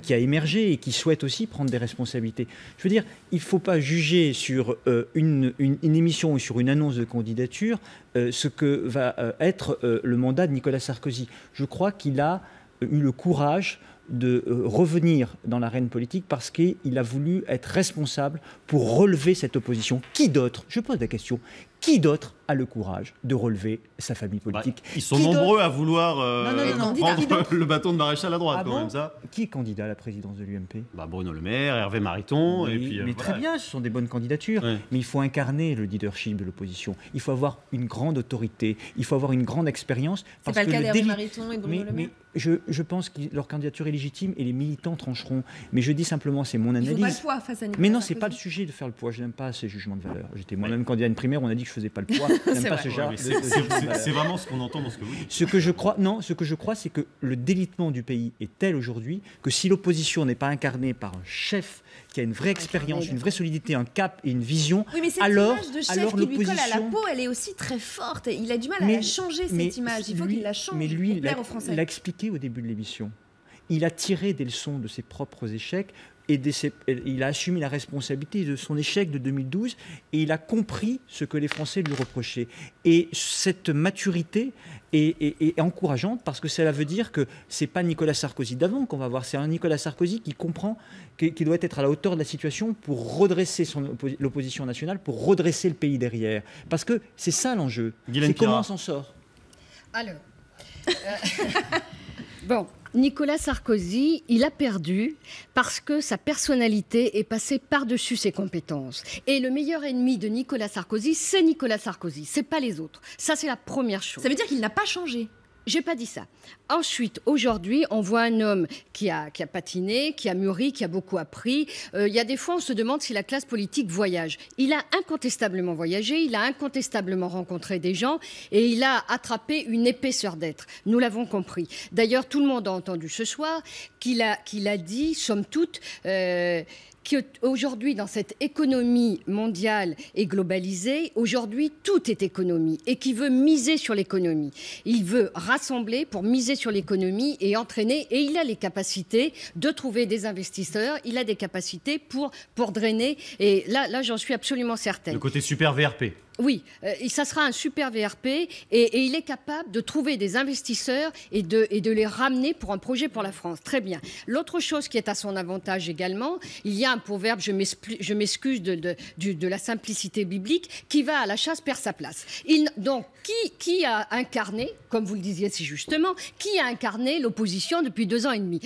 qui a émergé et qui souhaite aussi prendre des responsabilités. Je veux dire, il ne faut pas juger sur une émission ou sur une annonce de candidature ce que va être le mandat de Nicolas Sarkozy. Je crois qu'il a eu le courage de revenir dans l'arène politique parce qu'il a voulu être responsable pour relever cette opposition. Qui d'autre, je pose la question, qui d'autre a le courage de relever sa famille politique? Ils sont nombreux à vouloir prendre le bâton de maréchal à droite, quand même, ça. Qui est candidat à la présidence de l'UMP? Bruno Le Maire, Hervé Mariton. Oui, et puis, mais très bien, ce sont des bonnes candidatures. Ouais. Mais il faut incarner le leadership de l'opposition. Il faut avoir une grande autorité. Il faut avoir une grande expérience. C'est pas le cas d'Hervé Mariton et Bruno Le Maire. Je pense que leur candidature est légitime et les militants trancheront. Mais je dis simplement, c'est mon analyse. Il faut pas le poids face à Nicolas Mais non, Sarkozy. c'est pas le sujet de faire le poids. Je n'aime pas ces jugements de valeur. J'étais moi-même candidat à une primaire, on a dit que je faisais pas le poids. C'est vraiment ce qu'on entend dans ce que vous dites. Ce que je crois, c'est que le délitement du pays est tel aujourd'hui que si l'opposition n'est pas incarnée par un chef qui a une vraie expérience, une vraie solidité, un cap et une vision, oui, mais cette image de chef qui lui colle à la peau, elle est aussi très forte. Il a du mal à la changer, cette image. Il faut qu'il la change pour plaire aux Français. Il l'a expliqué au début de l'émission. Il a tiré des leçons de ses propres échecs et il a assumé la responsabilité de son échec de 2012 et il a compris ce que les Français lui reprochaient. Et cette maturité est encourageante parce que cela veut dire que ce n'est pas Nicolas Sarkozy d'avant qu'on va voir, c'est un Nicolas Sarkozy qui comprend qu'il doit être à la hauteur de la situation pour redresser l'opposition nationale, pour redresser le pays derrière. Parce que c'est ça l'enjeu, c'est comment on s'en sort. Alors, bon, Nicolas Sarkozy, il a perdu parce que sa personnalité est passée par-dessus ses compétences. Et le meilleur ennemi de Nicolas Sarkozy, c'est Nicolas Sarkozy, c'est pas les autres. Ça, c'est la première chose. Ça veut dire qu'il n'a pas changé. J'ai pas dit ça. Ensuite, aujourd'hui, on voit un homme qui a patiné, qui a mûri, qui a beaucoup appris. Il y a des fois, on se demande si la classe politique voyage. Il a incontestablement voyagé, il a incontestablement rencontré des gens et il a attrapé une épaisseur d'être. Nous l'avons compris. D'ailleurs, tout le monde a entendu ce soir qu'il a dit, somme toute, qu'aujourd'hui, dans cette économie mondiale et globalisée, aujourd'hui, tout est économie et qui veut miser sur l'économie. Il veut rassembler pour miser sur l'économie et entraîner, et il a les capacités de trouver des investisseurs, il a des capacités pour drainer, et là j'en suis absolument certaine. Le côté super VRP. Oui, ça sera un super VRP et il est capable de trouver des investisseurs et de les ramener pour un projet pour la France. Très bien. L'autre chose qui est à son avantage également, il y a un proverbe, je m'excuse de la simplicité biblique, qui va à la chasse perd sa place. Donc, qui a incarné, comme vous le disiez si justement, qui a incarné l'opposition depuis 2 ans et demi?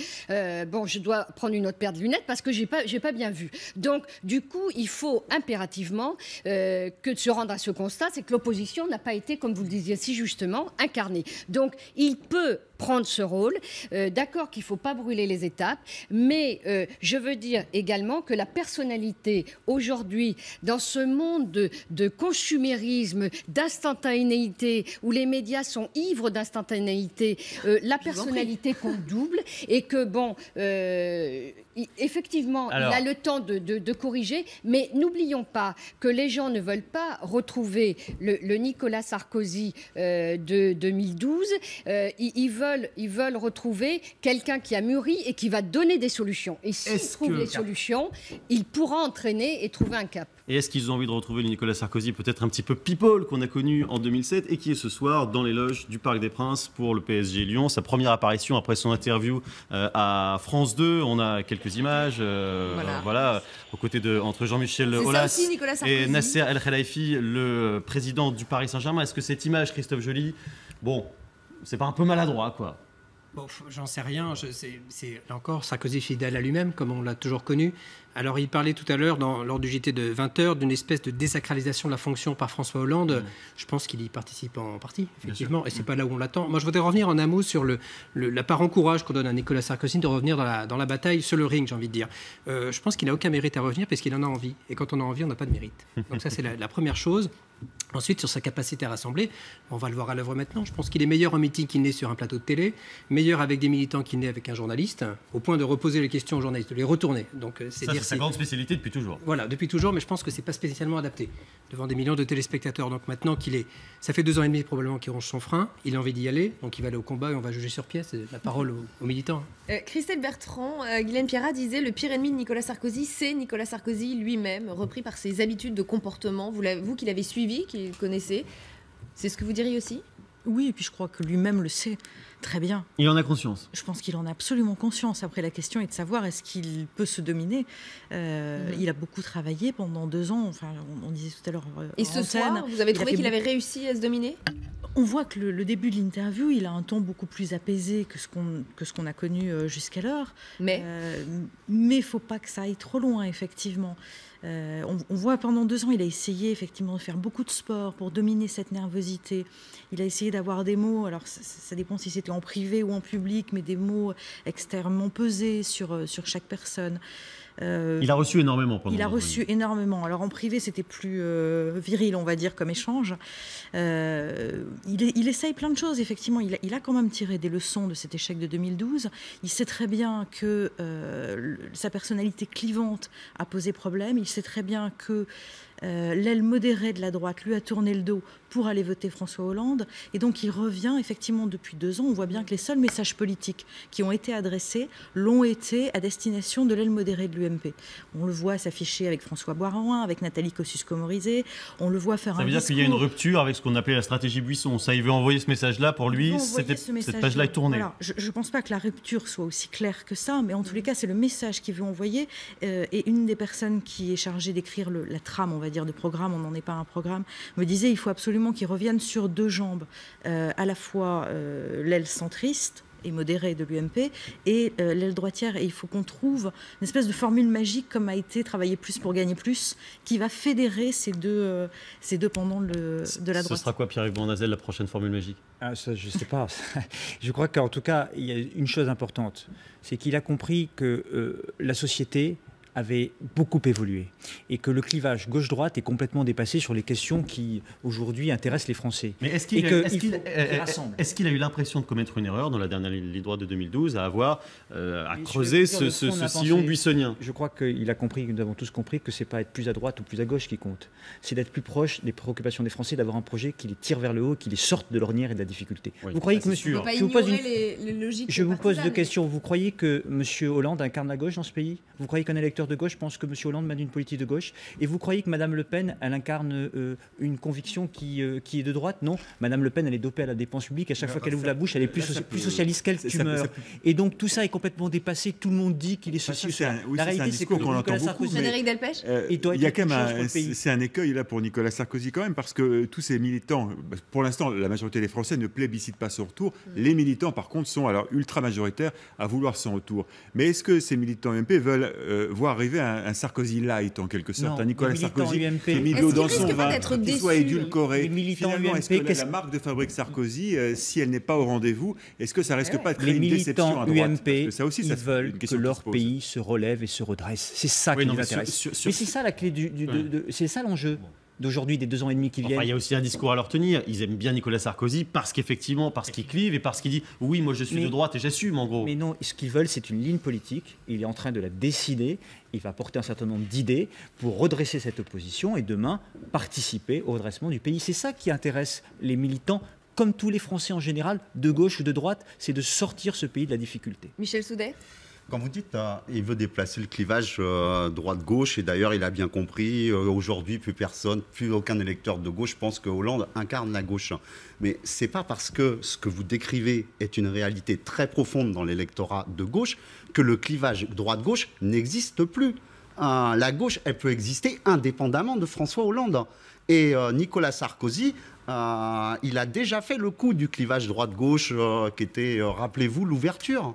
Bon, je dois prendre une autre paire de lunettes parce que j'ai pas bien vu. Donc, du coup, il faut impérativement que de se rendre à ce constat, c'est que l'opposition n'a pas été, comme vous le disiez si justement, incarnée. Donc, il peut prendre ce rôle. D'accord qu'il ne faut pas brûler les étapes, mais je veux dire également que la personnalité, aujourd'hui, dans ce monde de consumérisme, d'instantanéité, où les médias sont ivres d'instantanéité, la personnalité compte double, et que, bon, effectivement, il a le temps de corriger, mais n'oublions pas que les gens ne veulent pas retrouver le Nicolas Sarkozy de 2012, ils veulent retrouver quelqu'un qui a mûri et qui va donner des solutions. Et s'il trouve des solutions, il pourra entraîner et trouver un cap. Et est-ce qu'ils ont envie de retrouver le Nicolas Sarkozy, peut-être un petit peu people, qu'on a connu en 2007 et qui est ce soir dans les loges du Parc des Princes pour le PSG Lyon? Sa première apparition après son interview à France 2. On a quelques images, voilà, aux côtés entre Jean-Michel Aulas et Nasser El Khelaifi, le président du Paris Saint-Germain. Est-ce que cette image, Christophe Joly, bon, c'est pas un peu maladroit, quoi? Bon, j'en sais rien. C'est encore Sarkozy fidèle à lui-même, comme on l'a toujours connu. Alors, il parlait tout à l'heure, lors du JT de 20h, d'une espèce de désacralisation de la fonction par François Hollande. Je pense qu'il y participe en partie, effectivement, et c'est pas là où on l'attend. Moi, je voudrais revenir en un mot sur l'apparent courage qu'on donne à Nicolas Sarkozy de revenir dans la bataille sur le ring, j'ai envie de dire. Je pense qu'il n'a aucun mérite à revenir parce qu'il en a envie. Et quand on a envie, on n'a pas de mérite. Donc ça, c'est la première chose. Ensuite, sur sa capacité à rassembler, on va le voir à l'œuvre maintenant. Je pense qu'il est meilleur en meeting qu'il n'est sur un plateau de télé, meilleur avec des militants qu'il n'est avec un journaliste, au point de reposer les questions aux journalistes, de les retourner. Donc, c'est sa grande spécialité depuis toujours. Voilà, depuis toujours, mais je pense que c'est pas spécialement adapté devant des millions de téléspectateurs. Donc maintenant ça fait 2 ans et demi probablement qu'il ronge son frein, il a envie d'y aller, donc il va aller au combat et on va juger sur pièce. C'est la parole aux militants. Christelle Bertrand, Guylaine Pierrat disait le pire ennemi de Nicolas Sarkozy, c'est Nicolas Sarkozy lui-même, repris par ses habitudes de comportement. Vous qui l'avez suivi, qui le connaissez, c'est ce que vous diriez aussi ? Oui, et puis je crois que lui-même le sait très bien. Il en a conscience. Je pense qu'il en a absolument conscience. Après, la question est de savoir est-ce qu'il peut se dominer. Il a beaucoup travaillé pendant 2 ans. Enfin, on disait tout à l'heure. Et ce soir, vous avez trouvé qu'il avait réussi à se dominer ? On voit que le début de l'interview, il a un ton beaucoup plus apaisé que ce qu'on a connu jusqu'alors. Mais il ne faut pas que ça aille trop loin, effectivement. On voit pendant 2 ans, il a essayé effectivement de faire beaucoup de sport pour dominer cette nervosité. Il a essayé d'avoir des mots, alors ça dépend si c'était en privé ou en public, mais des mots extrêmement pesés sur chaque personne. Il a reçu énormément pendant. Il a reçu énormément. Alors en privé, c'était plus viril, on va dire, comme échange. Il essaye plein de choses, effectivement. Il a quand même tiré des leçons de cet échec de 2012. Il sait très bien que sa personnalité clivante a posé problème. Il sait très bien que l'aile modérée de la droite lui a tourné le dos pour aller voter François Hollande. Et donc il revient effectivement depuis 2 ans. On voit bien que les seuls messages politiques qui ont été adressés l'ont été à destination de l'aile modérée de l'UMP. On le voit s'afficher avec François Baroin, avec Nathalie Kosciusko-Morizet. On le voit faire un discours. Ça veut dire qu'il y a une rupture avec ce qu'on appelait la stratégie Buisson. Ça, il veut envoyer ce message-là. Pour lui, cette page-là est tournée. Voilà. Je ne pense pas que la rupture soit aussi claire que ça, mais en tous les cas, c'est le message qu'il veut envoyer. Et une des personnes qui est chargée d'écrire la trame, on va dire, de programme, on n'en est pas un programme, me disait il faut absolument qu'il revienne sur 2 jambes, à la fois l'aile centriste et modérée de l'UMP et l'aile droitière. Et il faut qu'on trouve une espèce de formule magique, comme a été travailler plus pour gagner plus, qui va fédérer ces deux pendants de la droite. Ce sera quoi, Pierre-Yves Bournazel, la prochaine formule magique ? Ça, je ne sais pas. Je crois qu'en tout cas, il y a une chose importante, c'est qu'il a compris que la société avait beaucoup évolué et que le clivage gauche-droite est complètement dépassé sur les questions qui, aujourd'hui, intéressent les Français. Mais est-ce qu'il a eu l'impression de commettre une erreur dans la dernière ligne droite de 2012 à avoir à creuser ce sillon buissonien ? Je crois qu'il a compris, nous avons tous compris, que ce n'est pas être plus à droite ou plus à gauche qui compte. C'est d'être plus proche des préoccupations des Français, d'avoir un projet qui les tire vers le haut, qui les sorte de l'ornière et de la difficulté. Oui, vous croyez que monsieur... Je vous pose 2 questions. Vous croyez que M. Hollande incarne la gauche dans ce pays ? Vous croyez qu'un électeur de gauche pense que M. Hollande mène une politique de gauche? Et vous croyez que Mme Le Pen, elle incarne une conviction qui est de droite? Non, Mme Le Pen, elle est dopée à la dépense publique. À chaque fois qu'elle ouvre la bouche, elle est plus socialiste qu'elle tumeur. Et donc tout ça est complètement dépassé. Tout le monde dit qu'il est ceci. La réalité, c'est que Nicolas Sarkozy... Frédéric Delpech, il y a quand même c'est un écueil là pour Nicolas Sarkozy quand même, parce que tous ces militants, pour l'instant, la majorité des Français ne plébiscitent pas son retour. Les militants, par contre, sont alors ultra majoritaires à vouloir son retour. Mais est-ce que ces militants UMP veulent voir arriver un Sarkozy light en quelque sorte, un Nicolas Sarkozy qui est mis de l'eau dans son vin, qui soit édulcoré? Finalement, est-ce que la marque de fabrique Sarkozy, si elle n'est pas au rendez-vous, est-ce que ça risque pas de créer une déception à droite? UMP, ils veulent que leur pays se relève et se redresse. C'est ça qui nous intéresse. Mais c'est ça la clé c'est ça l'enjeu d'aujourd'hui, des 2 ans et demi qui viennent. Il y a aussi un discours à leur tenir. Ils aiment bien Nicolas Sarkozy parce qu'il clive et parce qu'il dit oui, moi je suis de droite et j'assume en gros. Mais non, ce qu'ils veulent, c'est une ligne politique. Il est en train de la décider. Il va porter un certain nombre d'idées pour redresser cette opposition et demain participer au redressement du pays. C'est ça qui intéresse les militants, comme tous les Français en général, de gauche ou de droite, c'est de sortir ce pays de la difficulté. Michel Soudet. Quand vous dites il veut déplacer le clivage droite-gauche, et d'ailleurs il a bien compris, aujourd'hui plus aucun électeur de gauche pense que Hollande incarne la gauche. Mais c'est pas parce que ce que vous décrivez est une réalité très profonde dans l'électorat de gauche que le clivage droite-gauche n'existe plus. La gauche, elle peut exister indépendamment de François Hollande. Et Nicolas Sarkozy, il a déjà fait le coup du clivage droite-gauche qui était, rappelez-vous, l'ouverture.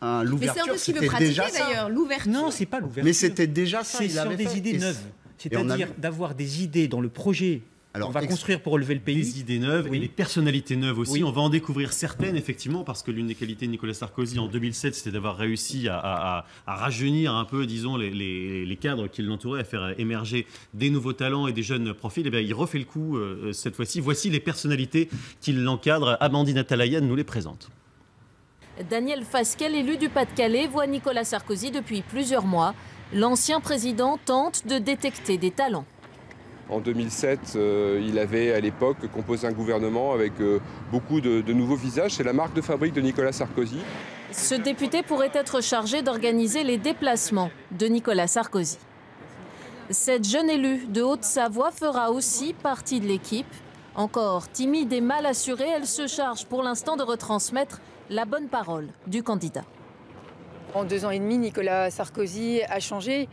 Mais c'est un peu ce qu'il veut pratiquer d'ailleurs, l'ouverture. Non, c'est pas l'ouverture. Mais c'était déjà ça. C'est sur des idées neuves. C'est-à-dire d'avoir des idées dans le projet. On va construire pour relever le pays. Des idées neuves et des personnalités neuves aussi. On va en découvrir certaines, effectivement, parce que l'une des qualités de Nicolas Sarkozy en 2007, c'était d'avoir réussi à rajeunir un peu, disons, les cadres qui l'entouraient, à faire émerger des nouveaux talents et des jeunes profils. Et bien, il refait le coup cette fois-ci. Voici les personnalités qui l'encadrent. Amandine Atalayan nous les présente. Daniel Fasquelle, élu du Pas-de-Calais, voit Nicolas Sarkozy depuis plusieurs mois. L'ancien président tente de détecter des talents. En 2007, il avait à l'époque composé un gouvernement avec beaucoup de nouveaux visages. C'est la marque de fabrique de Nicolas Sarkozy. Ce député pourrait être chargé d'organiser les déplacements de Nicolas Sarkozy. Cette jeune élue de Haute-Savoie fera aussi partie de l'équipe. Encore timide et mal assurée, elle se charge pour l'instant de retransmettre la bonne parole du candidat. En 2 ans et demi, Nicolas Sarkozy a changé.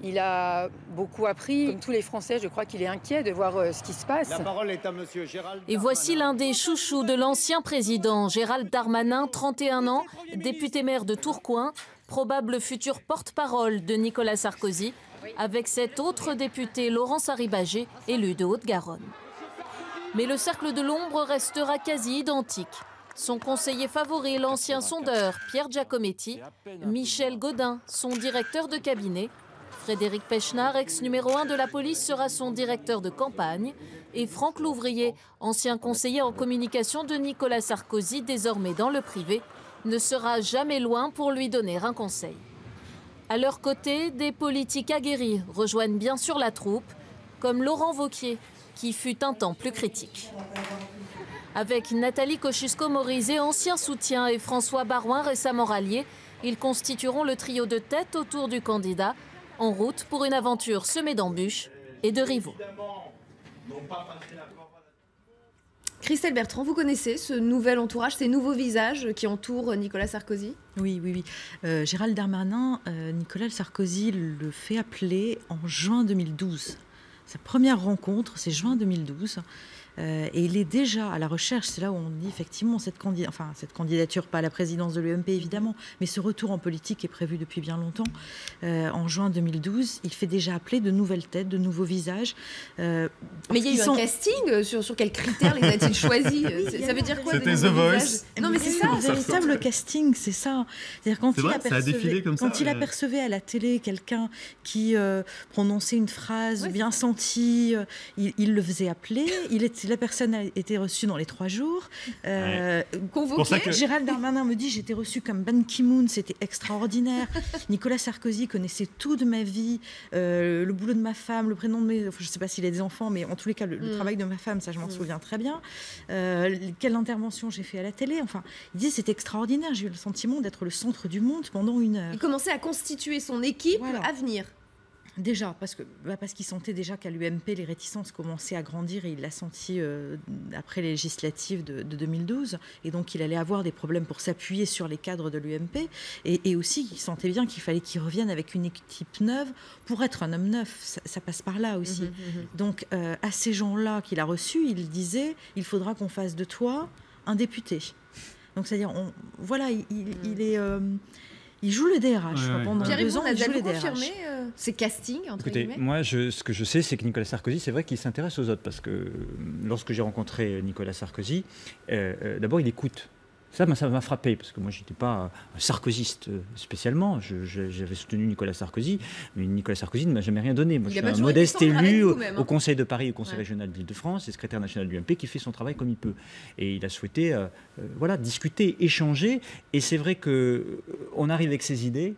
Il a beaucoup appris. Comme tous les Français, je crois qu'il est inquiet de voir ce qui se passe. La parole est à monsieur Gérald Darmanin. Et voici l'un des chouchous de l'ancien président, Gérald Darmanin, 31 ans, député maire de Tourcoing, probable futur porte-parole de Nicolas Sarkozy, avec cet autre député, Laurence Harribagé, élu de Haute-Garonne. Mais le cercle de l'ombre restera quasi identique. Son conseiller favori, l'ancien sondeur Pierre Giacometti, Michel Gaudin, son directeur de cabinet, Frédéric Pechnard, ex-numéro 1 de la police, sera son directeur de campagne. Et Franck Louvrier, ancien conseiller en communication de Nicolas Sarkozy, désormais dans le privé, ne sera jamais loin pour lui donner un conseil. À leur côté, des politiques aguerris rejoignent bien sûr la troupe, comme Laurent Wauquiez, qui fut un temps plus critique. Avec Nathalie Kosciusko-Morizet, ancien soutien, et François Baroin, récemment rallié, ils constitueront le trio de tête autour du candidat, en route pour une aventure semée d'embûches et de rivaux. Christelle Bertrand, vous connaissez ce nouvel entourage, ces nouveaux visages qui entourent Nicolas Sarkozy? Oui. Gérald Darmanin, Nicolas Sarkozy le fait appeler en juin 2012. Sa première rencontre, c'est juin 2012. Et il est déjà à la recherche, c'est là où on dit effectivement cette candidature, pas à la présidence de l'UMP évidemment, mais ce retour en politique est prévu depuis bien longtemps. En juin 2012, il fait déjà appeler de nouvelles têtes, de nouveaux visages. Mais il y a eu un casting, sur quels critères les a-t-il choisis? Ça veut dire quoi? C'était The Voice. Non mais c'est ça, un véritable casting, c'est ça. C'est-à-dire quand il apercevait à la télé quelqu'un qui prononçait une phrase bien sentie, il le faisait appeler, la personne a été reçue dans les 3 jours. Convoqué. Gérald Darmanin me dit j'étais reçue comme Ban Ki-moon, c'était extraordinaire. Nicolas Sarkozy connaissait tout de ma vie, le boulot de ma femme, le prénom de mes... je ne sais pas s'il a des enfants, mais en tous les cas, le travail de ma femme, ça je m'en souviens très bien. Quelle intervention j'ai fait à la télé. Enfin, il dit c'était extraordinaire, j'ai eu le sentiment d'être le centre du monde pendant 1 heure. Il commençait à constituer son équipe à venir. Déjà, parce qu'il sentait déjà qu'à l'UMP, les réticences commençaient à grandir et il l'a senti après les législatives de 2012. Et donc, il allait avoir des problèmes pour s'appuyer sur les cadres de l'UMP. Et aussi, il sentait bien qu'il fallait qu'il revienne avec une équipe neuve pour être un homme neuf. Ça passe par là aussi. Donc, à ces gens-là qu'il a reçus, il disait « il faudra qu'on fasse de toi un député ». Donc, c'est-à-dire, il est... il joue le DRH pendant 2 ans. Il joue le DRH. Ces castings entre guillemets. Moi, ce que je sais, c'est que Nicolas Sarkozy, c'est vrai qu'il s'intéresse aux autres parce que lorsque j'ai rencontré Nicolas Sarkozy, d'abord il écoute. Ça m'a frappé, parce que moi, je n'étais pas un sarkozyste spécialement. J'avais soutenu Nicolas Sarkozy, mais Nicolas Sarkozy ne m'a jamais rien donné. Moi, je suis un modeste élu au Conseil de Paris, au Conseil régional d'Île-de-France, et secrétaire national de l'UMP, qui fait son travail comme il peut. Et il a souhaité discuter, échanger. Et c'est vrai qu'on arrive avec ses idées.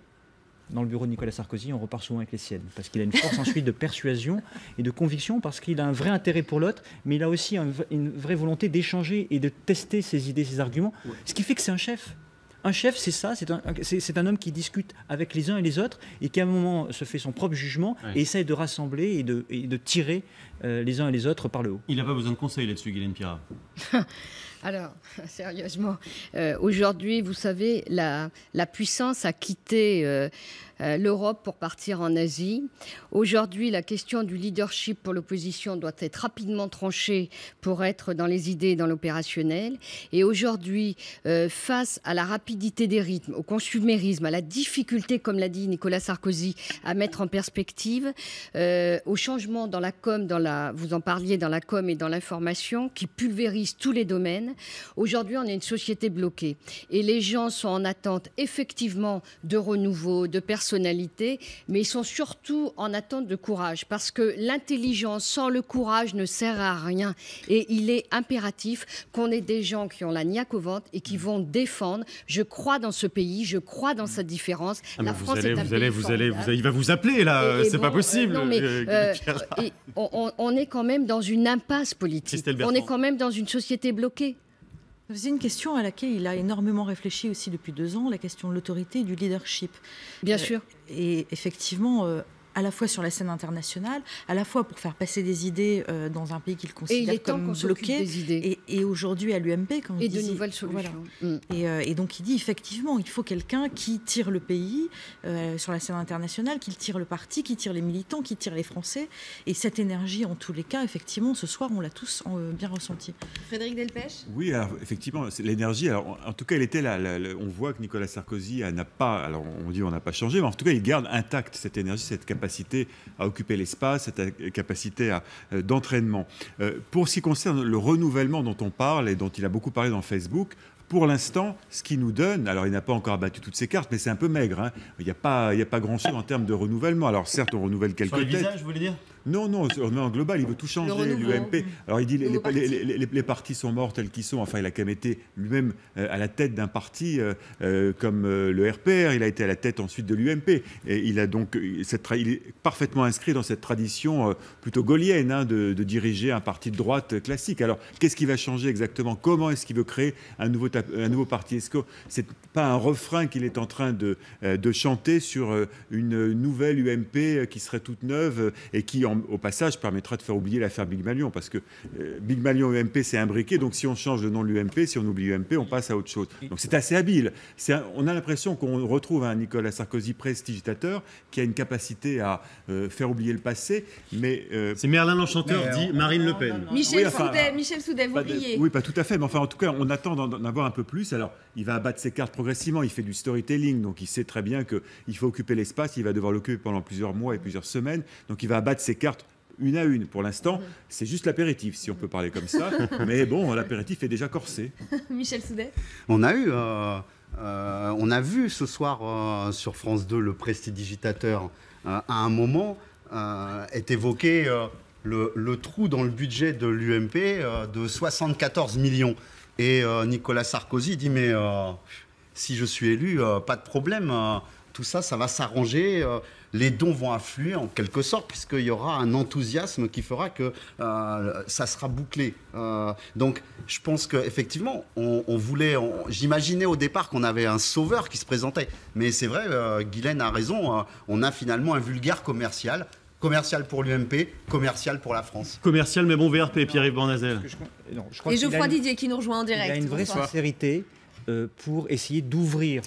Dans le bureau de Nicolas Sarkozy, on repart souvent avec les siennes, parce qu'il a une force ensuite de persuasion et de conviction, parce qu'il a un vrai intérêt pour l'autre, mais il a aussi une vraie volonté d'échanger et de tester ses idées, ses arguments, ce qui fait que c'est un chef. Un chef, c'est ça, c'est un homme qui discute avec les uns et les autres, et qui à un moment se fait son propre jugement, et essaye de rassembler et de tirer les uns et les autres par le haut. Il n'a pas besoin de conseils là-dessus, Guilaine Pira. Alors, sérieusement, aujourd'hui, vous savez, la puissance a quitté l'Europe pour partir en Asie. Aujourd'hui, la question du leadership pour l'opposition doit être rapidement tranchée pour être dans les idées et dans l'opérationnel. Et aujourd'hui, face à la rapidité des rythmes, au consumérisme, à la difficulté, comme l'a dit Nicolas Sarkozy, à mettre en perspective, au changement dans la com, vous en parliez, dans la com et dans l'information, qui pulvérise tous les domaines. Aujourd'hui, on est une société bloquée. Et les gens sont en attente, effectivement, de renouveau, de personnalité, mais ils sont surtout en attente de courage. Parce que l'intelligence sans le courage ne sert à rien. Et il est impératif qu'on ait des gens qui ont la niaque au ventre et qui vont défendre. Je crois dans ce pays, je crois dans sa différence. La France est un pays formidable. Il va vous appeler, là. C'est pas possible. Non, mais, on est quand même dans une impasse politique. On est quand même dans une société bloquée. C'est une question à laquelle il a énormément réfléchi aussi depuis 2 ans, la question de l'autorité et du leadership. Bien sûr. Et effectivement, à la fois sur la scène internationale, à la fois pour faire passer des idées dans un pays qu'il considère comme bloqué, et aujourd'hui à l'UMP, quand et de nouvelles solutions. Voilà. Et donc il dit effectivement, il faut quelqu'un qui tire le pays sur la scène internationale, qui tire le parti, qui tire les militants, qui tire les Français. Et cette énergie, en tous les cas, effectivement, ce soir, on l'a tous bien ressenti. Frédéric Delpech ? Oui, alors effectivement, l'énergie, en tout cas, elle était là. On voit que Nicolas Sarkozy n'a pas, alors on dit on n'a pas changé, mais en tout cas, il garde intacte cette énergie, cette capacité à occuper l'espace, cette capacité d'entraînement. Pour ce qui concerne le renouvellement dont on parle et dont il a beaucoup parlé dans Facebook, pour l'instant, ce qui nous donne, alors il n'a pas encore abattu toutes ses cartes, mais c'est un peu maigre. Hein. Il n'y a pas grand-chose en termes de renouvellement. Alors certes, on renouvelle quelques têtes. Sur le visage, vous voulez dire ? Non, en global, il veut tout changer, l'UMP. Alors il dit les partis sont morts tels qu'ils sont. Enfin, il a quand même été lui-même à la tête d'un parti comme le RPR. Il a été à la tête ensuite de l'UMP. Et il a donc il est parfaitement inscrit dans cette tradition plutôt gaullienne de diriger un parti de droite classique. Alors, qu'est-ce qui va changer exactement ? Comment est-ce qu'il veut créer un nouveau parti ? Est-ce que c'est pas un refrain qu'il est en train de chanter sur une nouvelle UMP qui serait toute neuve et qui au passage permettra de faire oublier l'affaire Big Malion, parce que Big Malion UMP c'est imbriqué, donc si on change le nom de l'UMP, si on oublie UMP, on passe à autre chose. Donc c'est assez habile. On a l'impression qu'on retrouve un Nicolas Sarkozy prestigitateur qui a une capacité à faire oublier le passé, mais... c'est Merlin l'Enchanteur dit Marine Le Pen. Michel Soudet, vous riez. Oui, pas tout à fait, mais enfin en tout cas on attend d'en avoir un peu plus. Alors il va abattre ses cartes progressivement, il fait du storytelling, donc il sait très bien qu'il faut occuper l'espace, il va devoir l'occuper pendant plusieurs mois et plusieurs semaines, donc il va abattre ses cartes une à une. Pour l'instant, c'est juste l'apéritif, si on peut parler comme ça. Mais bon, l'apéritif est déjà corsé. Michel Soudet ? On a vu ce soir sur France 2 le prestidigitateur. À un moment, est évoqué le trou dans le budget de l'UMP de 74 millions. Et Nicolas Sarkozy dit, mais si je suis élu, pas de problème. Tout ça, ça va s'arranger. Les dons vont affluer en quelque sorte, puisqu'il y aura un enthousiasme qui fera que ça sera bouclé. Donc, je pense qu'effectivement, j'imaginais au départ qu'on avait un sauveur qui se présentait. Mais c'est vrai, Guilaine a raison, on a finalement un vulgaire commercial. Commercial pour l'UMP, commercial pour la France. Commercial, mais bon VRP, Pierre-Yves Bornazel. Et Geoffroy Didier qui nous rejoint en direct. Il a une vraie sincérité pour essayer d'ouvrir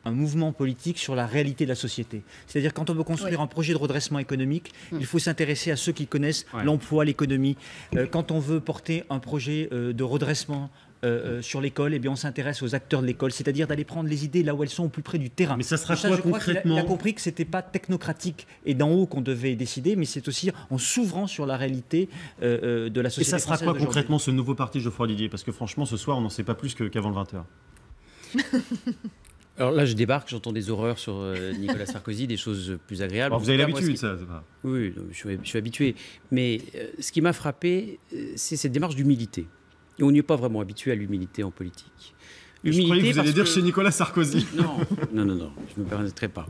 un mouvement politique sur la réalité de la société. C'est-à-dire quand on veut construire un projet de redressement économique, il faut s'intéresser à ceux qui connaissent l'emploi, l'économie. Quand on veut porter un projet de redressement sur l'école, eh bien on s'intéresse aux acteurs de l'école, c'est-à-dire d'aller prendre les idées là où elles sont au plus près du terrain. Mais ça sera quoi concrètement ? Il a compris que ce n'était pas technocratique et d'en haut qu'on devait décider, mais c'est aussi en s'ouvrant sur la réalité de la société. Et ça sera quoi concrètement ce nouveau parti, Geoffroy Didier ? Parce que franchement, ce soir, on n'en sait pas plus qu'avant le 20h. Alors là, je débarque, j'entends des horreurs sur Nicolas Sarkozy, des choses plus agréables. Alors vous avez l'habitude, ça, c'est pas... Oui, je suis habitué. Mais ce qui m'a frappé, c'est cette démarche d'humilité. Et on n'y est pas vraiment habitué à l'humilité en politique. Je croyais que vous alliez dire chez Nicolas Sarkozy. Non, je ne me permettrai pas.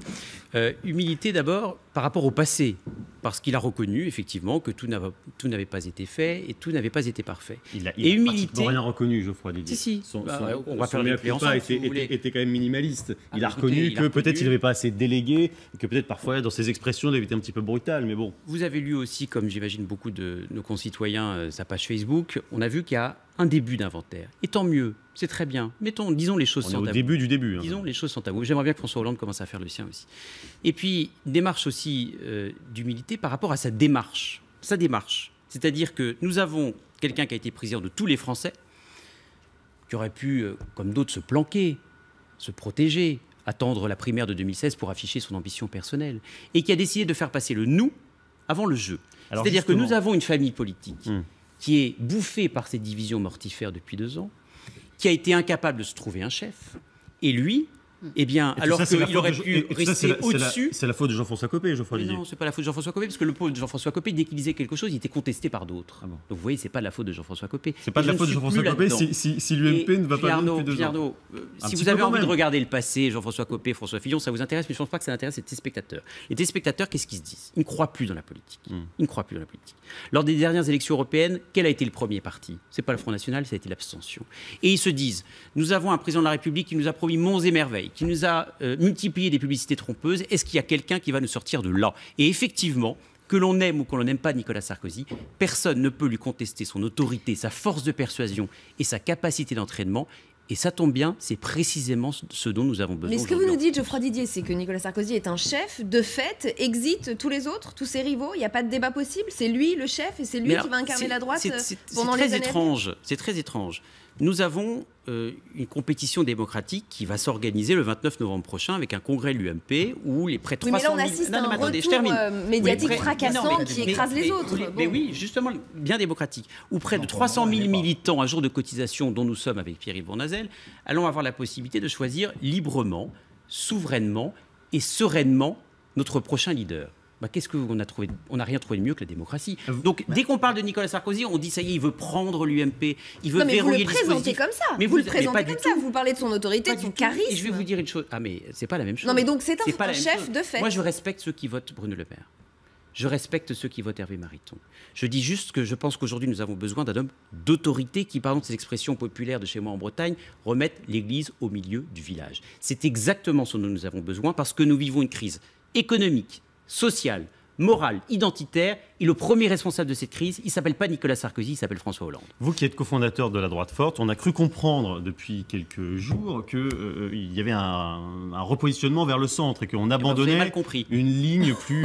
Humilité d'abord, par rapport au passé, parce qu'il a reconnu effectivement que tout n'avait pas été fait et tout n'avait pas été parfait. Il a pratiquement rien reconnu, Geoffroy Didier. Si. On va faire le replay ensemble, si vous voulez. était quand même minimaliste. Il a reconnu que peut-être il n'avait pas assez délégué, et que peut-être parfois dans ses expressions il avait été un petit peu brutal, mais bon. Vous avez lu aussi, comme j'imagine beaucoup de nos concitoyens, sa page Facebook. On a vu qu'il y a un début d'inventaire. Et tant mieux, c'est très bien. Disons les choses sans tabou. Au début du début. Disons les choses sans tabou. J'aimerais bien que François Hollande commence à faire le sien aussi. Et puis, une démarche aussi d'humilité par rapport à sa démarche. Sa démarche. C'est-à-dire que nous avons quelqu'un qui a été président de tous les Français, qui aurait pu, comme d'autres, se planquer, se protéger, attendre la primaire de 2016 pour afficher son ambition personnelle, et qui a décidé de faire passer le « nous » avant le « je ». C'est-à-dire que nous avons une famille politique qui est bouffée par ces divisions mortifères depuis 2 ans, qui a été incapable de se trouver un chef, et lui, eh bien, alors qu'il aurait pu rester au-dessus... C'est la faute de Jean-François Copé, Geoffroy Didier. Non, c'est pas la faute de Jean-François Copé, parce que le pauvre de Jean-François Copé, dès qu'il disait quelque chose, il était contesté par d'autres. Donc vous voyez, c'est pas la faute de Jean-François Copé. C'est pas de la faute de Jean-François Copé si l'UMP ne va pas bien depuis 2 ans. Si vous avez envie de regarder le passé, Jean-François Copé, François Fillon, ça vous intéresse, mais je pense pas que ça intéresse les téléspectateurs. Les téléspectateurs, qu'est-ce qu'ils se disent? Ils ne croient plus dans la politique. Ils ne croient plus dans la politique. Lors des dernières élections européennes, quel a été le premier parti? C'est pas le Front National, ça a été l'abstention. Et ils se disent, nous avons un président de la République qui nous a promis monts et merveilles, qui nous a multiplié des publicités trompeuses. Est-ce qu'il y a quelqu'un qui va nous sortir de là? Et effectivement, que l'on aime ou que l'on n'aime pas Nicolas Sarkozy, personne ne peut lui contester son autorité, sa force de persuasion et sa capacité d'entraînement. Et ça tombe bien, c'est précisément ce dont nous avons besoin. Mais ce que vous nous dites, Geoffroy Didier, c'est que Nicolas Sarkozy est un chef, de fait, exit tous les autres, tous ses rivaux, il n'y a pas de débat possible, c'est lui le chef et c'est lui qui va incarner la droite pendant les années. C'est très étrange. Nous avons une compétition démocratique qui va s'organiser le 29 novembre prochain avec un congrès de l'UMP où les près de 300 000... mais là, on assiste à un retour médiatique fracassant qui écrase les autres. Mais oui, justement, bien démocratique. Où près de 300 000 militants à jour de cotisation, dont nous sommes avec Pierre-Yves Bournazel, allons avoir la possibilité de choisir librement, souverainement et sereinement notre prochain leader. Qu'est-ce qu'on a trouvé? On n'a rien trouvé de mieux que la démocratie. Donc, dès qu'on parle de Nicolas Sarkozy, on dit ça y est, il veut prendre l'UMP, il veut verrouiller le dispositif. Vous le présentez comme ça. Mais vous le présentez comme ça. Vous parlez de son autorité, de son charisme. Et je vais vous dire une chose. Ah, mais c'est pas la même chose. Non, mais donc c'est un chef de fait. Moi, je respecte ceux qui votent Bruno Le Maire. Je respecte ceux qui votent Hervé Mariton. Je dis juste que je pense qu'aujourd'hui, nous avons besoin d'un homme d'autorité qui, pardon de ces expressions populaires de chez moi en Bretagne, remette l'église au milieu du village. C'est exactement ce dont nous avons besoin parce que nous vivons une crise économique, sociale, morale, identitaire, et le premier responsable de cette crise, il ne s'appelle pas Nicolas Sarkozy, il s'appelle François Hollande. Vous qui êtes cofondateur de la droite forte, on a cru comprendre depuis quelques jours qu'il y avait un repositionnement vers le centre et qu'on abandonnait une ligne plus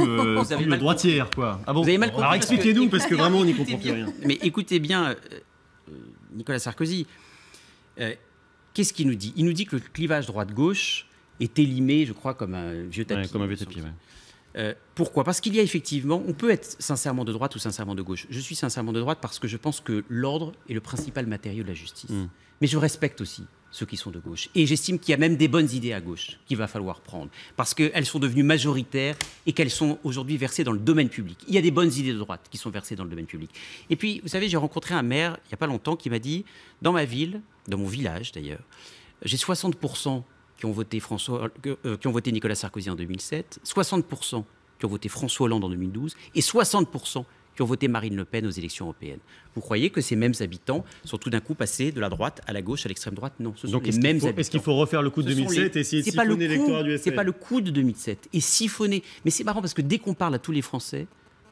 droitière. Quoi. Ah bon, vous avez mal compris. Alors expliquez-nous, parce que vraiment on n'y comprend plus rien. Mais écoutez bien, Nicolas Sarkozy, qu'est-ce qu'il nous dit? Il nous dit que le clivage droite-gauche est élimé, je crois, comme un vieux tapis. Ouais, comme un vieux tapis, ouais. Pourquoi? Parce qu'il y a effectivement, on peut être sincèrement de droite ou sincèrement de gauche. Je suis sincèrement de droite parce que je pense que l'ordre est le principal matériau de la justice. Mais je respecte aussi ceux qui sont de gauche. Et j'estime qu'il y a même des bonnes idées à gauche qu'il va falloir prendre. Parce qu'elles sont devenues majoritaires et qu'elles sont aujourd'hui versées dans le domaine public. Il y a des bonnes idées de droite qui sont versées dans le domaine public. Et puis, vous savez, j'ai rencontré un maire, il n'y a pas longtemps, qui m'a dit, dans ma ville, dans mon village d'ailleurs, j'ai 60% qui ont voté Nicolas Sarkozy en 2007, 60% qui ont voté François Hollande en 2012 et 60% qui ont voté Marine Le Pen aux élections européennes. Vous croyez que ces mêmes habitants sont tout d'un coup passés de la droite à la gauche, à l'extrême droite? Non, ce sont les mêmes habitants. Est-ce qu'il faut refaire le coup de 2007 et essayer de siphonner l'électorat du FR? C'est pas le coup de 2007. Et siphonner. Mais c'est marrant parce que dès qu'on parle à tous les Français,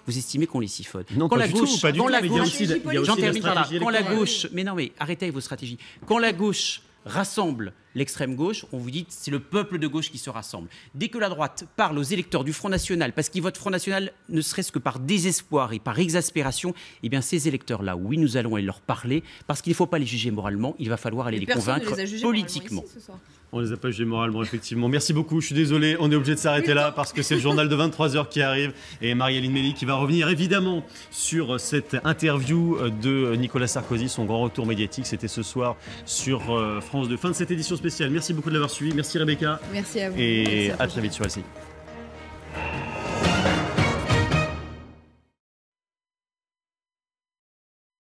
vous estimez qu'on les siphonne. Non, quand pas du tout. J'en termine par là. Quand la gauche, mais non, mais arrêtez avec vos stratégies. Quand la gauche rassemble l'extrême gauche, on vous dit c'est le peuple de gauche qui se rassemble. Dès que la droite parle aux électeurs du Front National, parce qu'ils votent Front National ne serait-ce que par désespoir et par exaspération, eh bien ces électeurs-là, oui, nous allons aller leur parler, parce qu'il ne faut pas les juger moralement, il va falloir aller les convaincre politiquement. On les a pas jugés moralement, effectivement. Merci beaucoup, je suis désolé, on est obligé de s'arrêter là, parce que c'est le journal de 23h qui arrive, et Marie-Aline Méli qui va revenir évidemment sur cette interview de Nicolas Sarkozy, son grand retour médiatique, c'était ce soir sur France 2. Fin de cette édition spéciale. Merci beaucoup de l'avoir suivi. Merci Rebecca. Merci à vous. Et à très vite sur LCI.